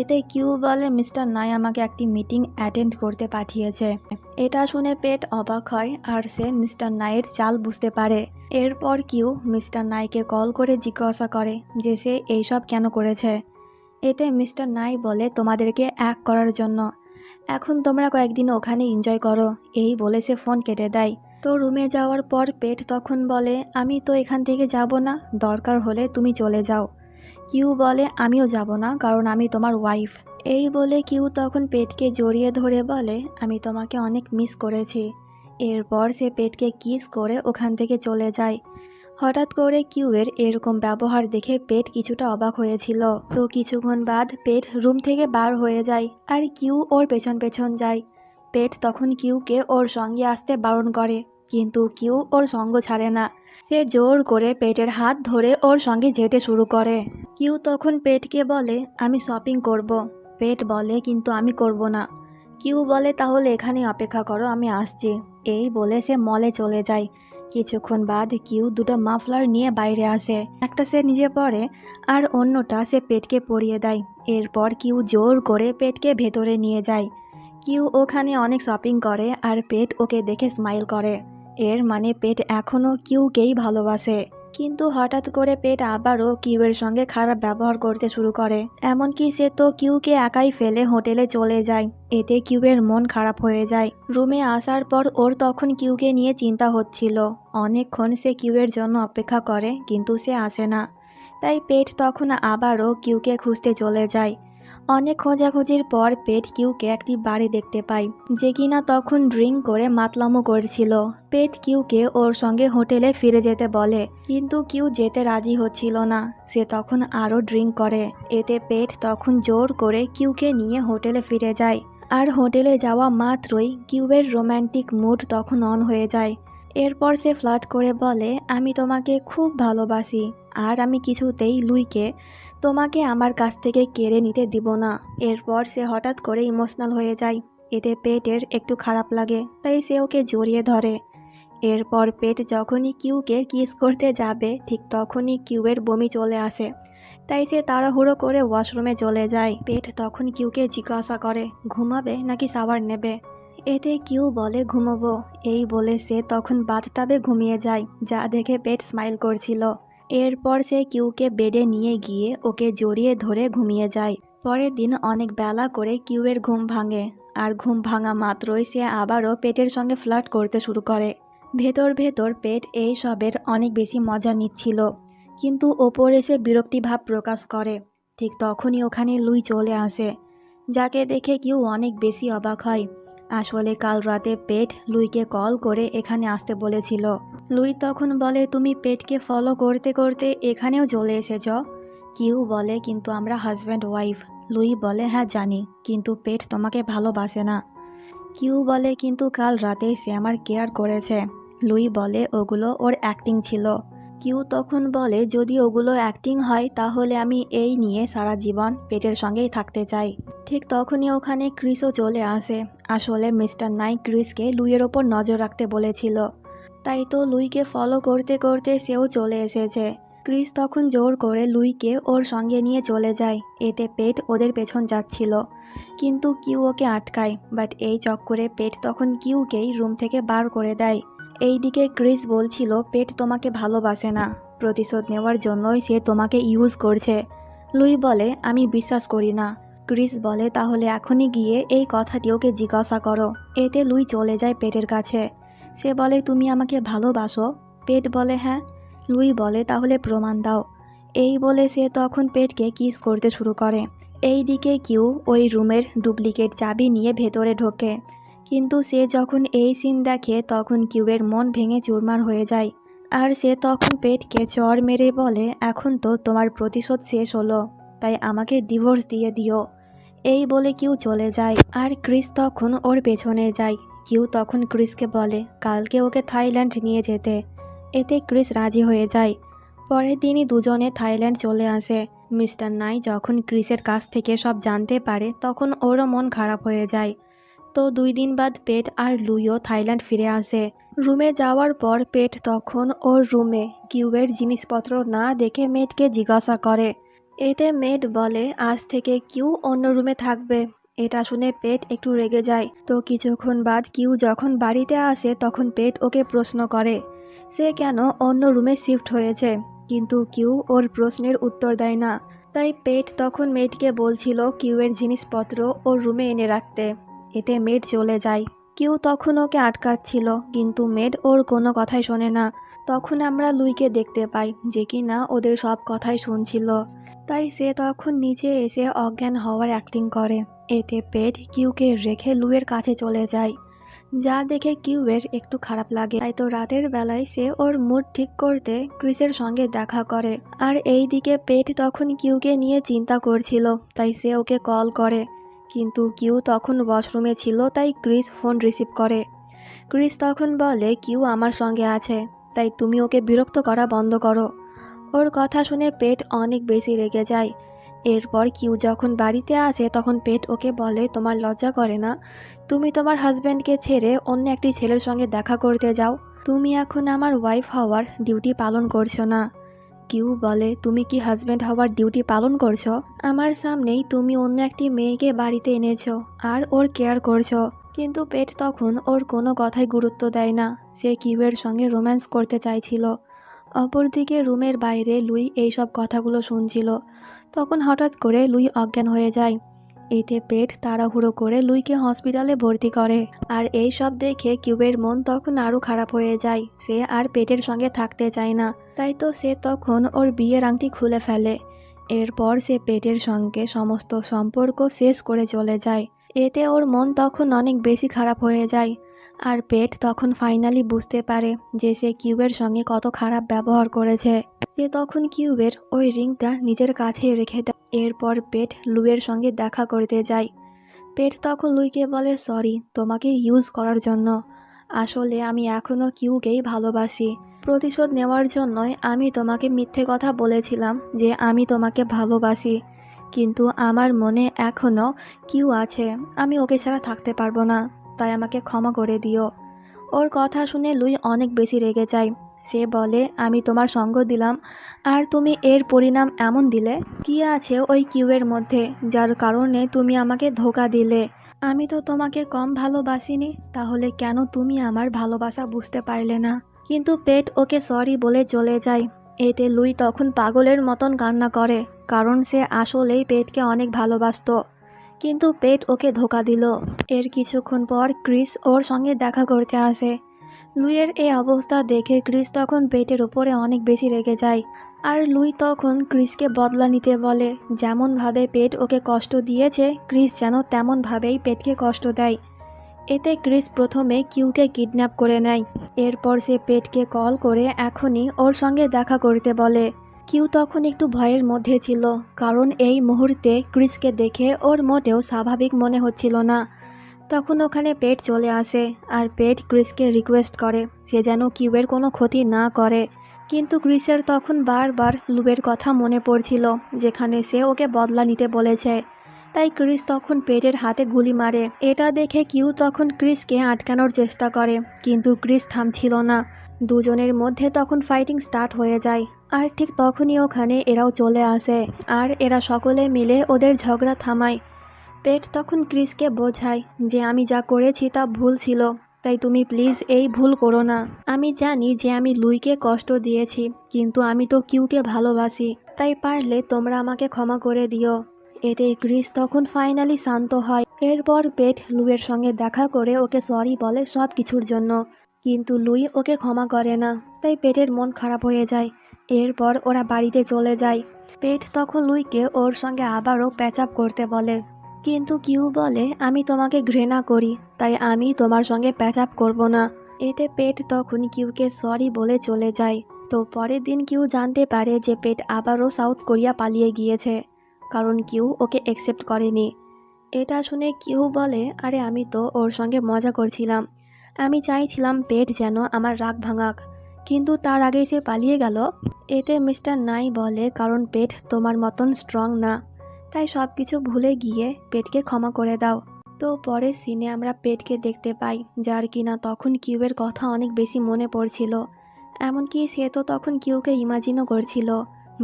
এতে কিউ বলে মিস্টার নাই আমাকে একটি মিটিং অ্যাটেন্ড করতে পাঠিয়েছে। এটা শুনে পেট অবাক হয় আর সে মিস্টার নাইয়ের চাল বুঝতে পারে। এরপর কিউ মিস্টার নাইকে কল করে জিজ্ঞাসা করে যে সে এইসব কেন করেছে। এতে মিস্টার নাই বলে তোমাদেরকে এক করার জন্য, এখন তোমরা কয়েকদিন ওখানে এনজয় করো, এই বলে সে ফোন কেটে দেয়। তো রুমে যাওয়ার পর পেট তখন বলে আমি তো এখান থেকে যাব না, দরকার হলে তুমি চলে যাও। কিউ বলে আমিও যাব না কারণ আমি তোমার ওয়াইফ। এই বলে কিউ তখন পেটকে জড়িয়ে ধরে বলে আমি তোমাকে অনেক মিস করেছি। এরপর সে পেটকে কিস করে ওখান থেকে চলে যায়। হঠাৎ করে কিউয়ের এরকম ব্যবহার দেখে পেট কিছুটা অবাক হয়েছিল। তো কিছুক্ষণ বাদ পেট রুম থেকে বার হয়ে যায় আর কিউ ওর পেছন পেছন যায়। পেট তখন কিউকে ওর সঙ্গে আসতে বারণ করে কিন্তু কিউ ওর সঙ্গ ছাড়ে না। সে জোর করে পেটের হাত ধরে ওর সঙ্গে যেতে শুরু করে। কিউ তখন পেটকে বলে আমি শপিং করব। পেট বলে কিন্তু আমি করব না। কিউ বলে তাহলে এখানে অপেক্ষা করো, আমি আসছি। এই বলে সে মলে চলে যায়। কিছুক্ষণ বাদ কিউ দুটো মাফলার নিয়ে বাইরে আসে। একটা সে নিজে পরে আর অন্যটা সে পেটকে পরিয়ে দেয়। এরপর কিউ জোর করে পেটকে ভেতরে নিয়ে যায়। কিউ ওখানে অনেক শপিং করে আর পেট ওকে দেখে স্মাইল করে। এর মানে পেট এখনও কিউকেই ভালোবাসে। কিন্তু হঠাৎ করে পেট আবারও কিউয়ের সঙ্গে খারাপ ব্যবহার করতে শুরু করে। এমনকি সে তো কিউকে একাই ফেলে হোটেলে চলে যায়। এতে কিউয়ের মন খারাপ হয়ে যায়। রুমে আসার পর ওর তখন কিউকে নিয়ে চিন্তা হচ্ছিল। অনেকক্ষণ সে কিউয়ের জন্য অপেক্ষা করে কিন্তু সে আসে না। তাই পেট তখন আবারও কিউকে খুঁজতে চলে যায়। অনেক খোঁজাখুঁজির পর পেট কিউকে একটি বাড়ি দেখতে পায় যে কিনা তখন ড্রিঙ্ক করে মাতলামো করছিল। পেট কিউকে ওর সঙ্গে হোটেলে ফিরে যেতে বলে কিন্তু কিউ যেতে রাজি হচ্ছিল না। সে তখন আরও ড্রিঙ্ক করে। এতে পেট তখন জোর করে কিউকে নিয়ে হোটেলে ফিরে যায়। আর হোটেলে যাওয়া মাত্রই কিউবের রোম্যান্টিক মুড তখন অন হয়ে যায়। এরপর সে ফ্লার্ট করে বলে আমি তোমাকে খুব ভালোবাসি আর আমি কিছুতেই লুইকে তোমাকে আমার কাছ থেকে কেড়ে নিতে দিব না। এরপর সে হঠাৎ করে ইমোশনাল হয়ে যায়। এতে পেটের একটু খারাপ লাগে তাই সে ওকে জড়িয়ে ধরে। এরপর পেট যখনই কিউকে কিস করতে যাবে ঠিক তখনই কিউয়ের বমি চলে আসে। তাই সে তাড়াহুড়ো করে ওয়াশরুমে চলে যায়। পেট তখন কিউকে জিজ্ঞাসা করে ঘুমাবে নাকি শাওয়ার নেবে। এতে কিউ বলে ঘুমোবো। এই বলে সে তখন বাথটাবে ঘুমিয়ে যায়, যা দেখে পেট স্মাইল করছিল। এরপর সে কিউকে বেডে নিয়ে গিয়ে ওকে জড়িয়ে ধরে ঘুমিয়ে যায়। পরের দিন অনেক বেলা করে কিউয়ের ঘুম ভাঙে আর ঘুম ভাঙা মাত্রই সে আবারও পেটের সঙ্গে ফ্লার্ট করতে শুরু করে। ভেতর ভেতর পেট এই সবের অনেক বেশি মজা নিচ্ছিল কিন্তু ওপরে সে বিরক্তিভাব প্রকাশ করে। ঠিক তখনই ওখানে লুই চলে আসে, যাকে দেখে কিউ অনেক বেশি অবাক হয়। আসলে কাল রাতে পেট লুইকে কল করে এখানে আসতে বলেছিল। লুই তখন বলে তুমি পেটকে ফলো করতে করতে এখানেও চলে এসেছ। কিউ বলে কিন্তু আমরা হাজব্যান্ড ওয়াইফ। লুই বলে হ্যাঁ জানি, কিন্তু পেট তোমাকে ভালোবাসে না। কিউ বলে কিন্তু কাল রাতেই সে আমার কেয়ার করেছে। লুই বলে ওগুলো ওর অ্যাক্টিং ছিল। কিউ তখন বলে যদি ওগুলো অ্যাক্টিং হয় তাহলে আমি এই নিয়ে সারা জীবন পেটের সঙ্গেই থাকতে চাই। ঠিক তখনই ওখানে ক্রিসও চলে আসে। আসলে মিস্টার নাই ক্রিসকে লুইয়ের ওপর নজর রাখতে বলেছিল, তাই তো লুইকে ফলো করতে করতে সেও চলে এসেছে। ক্রিস তখন জোর করে লুইকে ওর সঙ্গে নিয়ে চলে যায়। এতে পেট ওদের পেছন যাচ্ছিল কিন্তু কিউ ওকে আটকায়। বাট এই চক্করে পেট তখন কিউকেই রুম থেকে বার করে দেয়। এইদিকে ক্রিস বলছিল পেট তোমাকে ভালোবাসে না, প্রতিশোধ নেওয়ার জন্যই সে তোমাকে ইউজ করছে। লুই বলে আমি বিশ্বাস করি না। ক্রিস বলে তাহলে এখনই গিয়ে এই কথাটি ওকে জিজ্ঞাসা করো। এতে লুই চলে যায় পেটের কাছে। সে বলে তুমি আমাকে ভালোবাসো? পেট বলে হ্যাঁ। লুই বলে তাহলে প্রমাণ দাও। এই বলে সে তখন পেটকে কিস করতে শুরু করে। এই দিকে কিউ ওই রুমের ডুপ্লিকেট চাবি নিয়ে ভেতরে ঢোকে, কিন্তু সে যখন এই সিন দেখে তখন কিউয়ের মন ভেঙে চুরমার হয়ে যায়। আর সে তখন পেটকে চড় মেরে বলে এখন তো তোমার প্রতিশোধ শেষ হলো, তাই আমাকে ডিভোর্স দিয়ে দিও। এই বলে কিউ চলে যায় আর ক্রিস তখন ওর পেছনে যায়। কিউ তখন ক্রিসকে বলে কালকে ওকে থাইল্যান্ড নিয়ে যেতে। এতে ক্রিস রাজি হয়ে যায়। পরের দিনই দুজনে থাইল্যান্ড চলে আসে। মিস্টার নাই যখন ক্রিসের কাছ থেকে সব জানতে পারে তখন ওরও মন খারাপ হয়ে যায়। তো 2 দিন বাদ পেট আর লুইও থাইল্যান্ড ফিরে আসে। রুমে যাওয়ার পর পেট তখন ওর রুমে কিউবের জিনিসপত্র না দেখে মেডকে জিজ্ঞাসা করে। এতে মেড বলে আজ থেকে কিউ অন্য রুমে থাকবে। এটা শুনে পেট একটু রেগে যায়। তো কিছুক্ষণ বাদ কিউ যখন বাড়িতে আসে তখন পেট ওকে প্রশ্ন করে সে কেন অন্য রুমে শিফট হয়েছে, কিন্তু কিউ ওর প্রশ্নের উত্তর দেয় না। তাই পেট তখন মেডকে বলছিল কিউয়ের জিনিসপত্র ওর রুমে এনে রাখতে। এতে মেড চলে যায়। কিউ তখন ওকে আটকাচ্ছিল, কিন্তু মেড ওর কোনো কথাই শোনে না। তখন আমরা লুইকে দেখতে পাই যে কিনা ওদের সব কথাই শুনছিল। তাই সে তখন নিচে এসে অজ্ঞান হওয়ার অ্যাক্টিং করে। এতে পেট কিউকে রেখে লুইয়ের কাছে চলে যায়, যা দেখে কিউয়ের একটু খারাপ লাগে। তাই তো রাতের বেলায় সে ওর মুড ঠিক করতে ক্রিসের সঙ্গে দেখা করে। আর এই দিকে পেট তখন কিউকে নিয়ে চিন্তা করছিল, তাই সে ওকে কল করে, কিন্তু কিউ তখন ওয়াশরুমে ছিল। তাই ক্রিস ফোন রিসিভ করে। ক্রিস তখন বলে কিউ আমার সঙ্গে আছে, তাই তুমি ওকে বিরক্ত করা বন্ধ করো। ওর কথা শুনে পেট অনেক বেশি রেগে যায়। এরপর কিউ যখন বাড়িতে আসে তখন পেট ওকে বলে তোমার লজ্জা করে না তুমি তোমার হাজব্যান্ডকে ছেড়ে অন্য একটি ছেলের সঙ্গে দেখা করতে যাও? তুমি এখন আমার ওয়াইফ হওয়ার ডিউটি পালন করছো না। কিউ বলে তুমি কি হাজব্যান্ড হওয়ার ডিউটি পালন করছো? আমার সামনেই তুমি অন্য একটি মেয়েকে বাড়িতে এনেছো আর ওর কেয়ার করছো। কিন্তু পেট তখন ওর কোনো কথাই গুরুত্ব দেয় না। সে কিউয়ের সঙ্গে রোম্যান্স করতে চাইছিল। অপরদিকে রুমের বাইরে লুই এইসব কথাগুলো শুনছিল। তখন হঠাৎ করে লুই অজ্ঞান হয়ে যায়। এতে পেট তাড়াহুড়ো করে লুইকে হসপিটালে ভর্তি করে। আর এই সব দেখে কিউবের মন তখন আরও খারাপ হয়ে যায়। সে আর পেটের সঙ্গে থাকতে চায় না। তাই তো সে তখন ওর বিয়ের আংটি খুলে ফেলে। এরপর সে পেটের সঙ্গে সমস্ত সম্পর্ক শেষ করে চলে যায়। এতে ওর মন তখন অনেক বেশি খারাপ হয়ে যায়। আর পেট তখন ফাইনালি বুঝতে পারে যে সে কিউবের সঙ্গে কত খারাপ ব্যবহার করেছে। সে তখন কিউবের ওই রিংটা নিজের কাছেই রেখে দেয়। এরপর পেট লুইয়ের সঙ্গে দেখা করতে যায়। পেট তখন লুইকে বলে সরি তোমাকে ইউজ করার জন্য। আসলে আমি এখনও কিউকেই ভালোবাসি। প্রতিশোধ নেওয়ার জন্যই আমি তোমাকে মিথ্যে কথা বলেছিলাম যে আমি তোমাকে ভালোবাসি, কিন্তু আমার মনে এখনও কিউ আছে। আমি ওকে ছাড়া থাকতে পারবো না, তাই আমাকে ক্ষমা করে দিও। ওর কথা শুনে লুই অনেক বেশি রেগে যায়। সে বলে আমি তোমার সঙ্গ দিলাম আর তুমি এর পরিণাম এমন দিলে। কি আছে ওই কিউয়ের মধ্যে যার কারণে তুমি আমাকে ধোঁকা দিলে? আমি তো তোমাকে কম ভালোবাসিনি, তাহলে কেন তুমি আমার ভালোবাসা বুঝতে পারলে না? কিন্তু পেট ওকে সরি বলে চলে যায়। এতে লুই তখন পাগলের মতন কান্না করে, কারণ সে আসলেই পেটকে অনেক ভালোবাসতো, কিন্তু পেট ওকে ধোঁকা দিল। এর কিছুক্ষণ পর ক্রিস ওর সঙ্গে দেখা করতে আসে। লুইয়ের এই অবস্থা দেখে ক্রিস তখন পেটের ওপরে অনেক বেশি রেগে যায়। আর লুই তখন ক্রিসকে বদলা নিতে বলে। যেমনভাবে পেট ওকে কষ্ট দিয়েছে ক্রিস যেন তেমনভাবেই পেটকে কষ্ট দেয়। এতে ক্রিস প্রথমে কিউকে কিডন্যাপ করে নেয়। এরপর সে পেটকে কল করে এখনই ওর সঙ্গে দেখা করতে বলে। কিউ তখন একটু ভয়ের মধ্যে ছিল, কারণ এই মুহূর্তে ক্রিসকে দেখে ওর মোটেও স্বাভাবিক মনে হচ্ছিল না। তখন ওখানে পেট চলে আসে আর পেট ক্রিসকে রিকোয়েস্ট করে সে যেন কিউয়ের কোনো ক্ষতি না করে। কিন্তু ক্রিসের তখন বারবার লুবের কথা মনে পড়ছিল, যেখানে সে ওকে বদলা নিতে বলেছে। তাই ক্রিস তখন পেটের হাতে গুলি মারে। এটা দেখে কিউ তখন ক্রিসকে আটকানোর চেষ্টা করে, কিন্তু ক্রিস থামছিল না। দুজনের মধ্যে তখন ফাইটিং স্টার্ট হয়ে যায়। আর ঠিক তখনই ওখানে এরাও চলে আসে আর এরা সকলে মিলে ওদের ঝগড়া থামায়। পেট তখন ক্রিসকে বোঝায় যে আমি যা করেছি তা ভুল ছিল, তাই তুমি প্লিজ এই ভুল করো না। আমি জানি যে আমি লুইকে কষ্ট দিয়েছি, কিন্তু আমি তো কিউকে ভালোবাসি, তাই পারলে তোমরা আমাকে ক্ষমা করে দিও। এতে ক্রিস তখন ফাইনালি শান্ত হয়। এরপর পেট লুইয়ের সঙ্গে দেখা করে ওকে সরি বলে সব কিছুর জন্য, কিন্তু লুই ওকে ক্ষমা করে না, তাই পেটের মন খারাপ হয়ে যায়। এরপর ওরা বাড়িতে চলে যায়। পেট তখন লুইকে ওর সঙ্গে আবারও প্যাচ আপ করতে বলে, কিন্তু কিউ বলে আমি তোমাকে ঘৃণা করি, তাই আমি তোমার সঙ্গে প্যাচ আপ করবো না। এতে পেট তখন কিউকে সরি বলে চলে যায়। তো পরের দিন কিউ জানতে পারে যে পেট আবারও সাউথ কোরিয়া পালিয়ে গিয়েছে, কারণ কিউ ওকে অ্যাকসেপ্ট করেনি। এটা শুনে কিউ বলে, আরে আমি তো ওর সঙ্গে মজা করছিলাম, আমি চাইছিলাম পেট যেন আমার রাগ ভাঙাক, কিন্তু তার আগেই সে পালিয়ে গেল। এতে মিস্টার নাই বলে, কারণ পেট তোমার মতন স্ট্রং না, তাই সব কিছু ভুলে গিয়ে পেটকে ক্ষমা করে দাও। তো পরের সিনে আমরা পেটকে দেখতে পাই, যার কিনা তখন কিউয়ের কথা অনেক বেশি মনে পড়ছিল। এমনকি সে তো তখন কিউকে ইমাজিনও করছিল,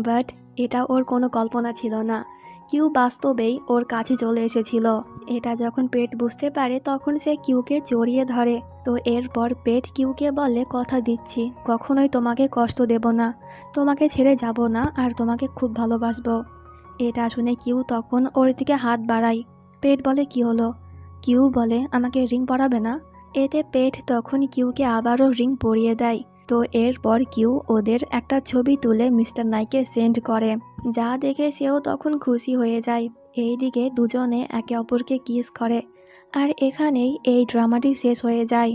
বাট এটা ওর কোনো কল্পনা ছিল না, কিউ বাস্তবেই ওর কাছে চলে এসেছিল। এটা যখন পেট বুঝতে পারে তখন সে কিউকে জড়িয়ে ধরে। তো এরপর পেট কিউকে বলে, কথা দিচ্ছি কখনোই তোমাকে কষ্ট দেব না, তোমাকে ছেড়ে যাব না, আর তোমাকে খুব ভালোবাসবো। এটা শুনে কিউ তখন ওর দিকে হাত বাড়ায়। পেট বলে, কি হলো? কিউ বলে, আমাকে রিং পরাবে না? এতে পেট তখন কিউকে আবারও রিং পরিয়ে দেয়। তো এরপর কিউ ওদের একটা ছবি তুলে মিস্টার নাইকে সেন্ড করে, যা দেখে সেও তখন খুশি হয়ে যায়। এইদিকে দুজনে একে অপরকে কিস করে। আর এখানেই এই ড্রামাটি শেষ হয়ে যায়।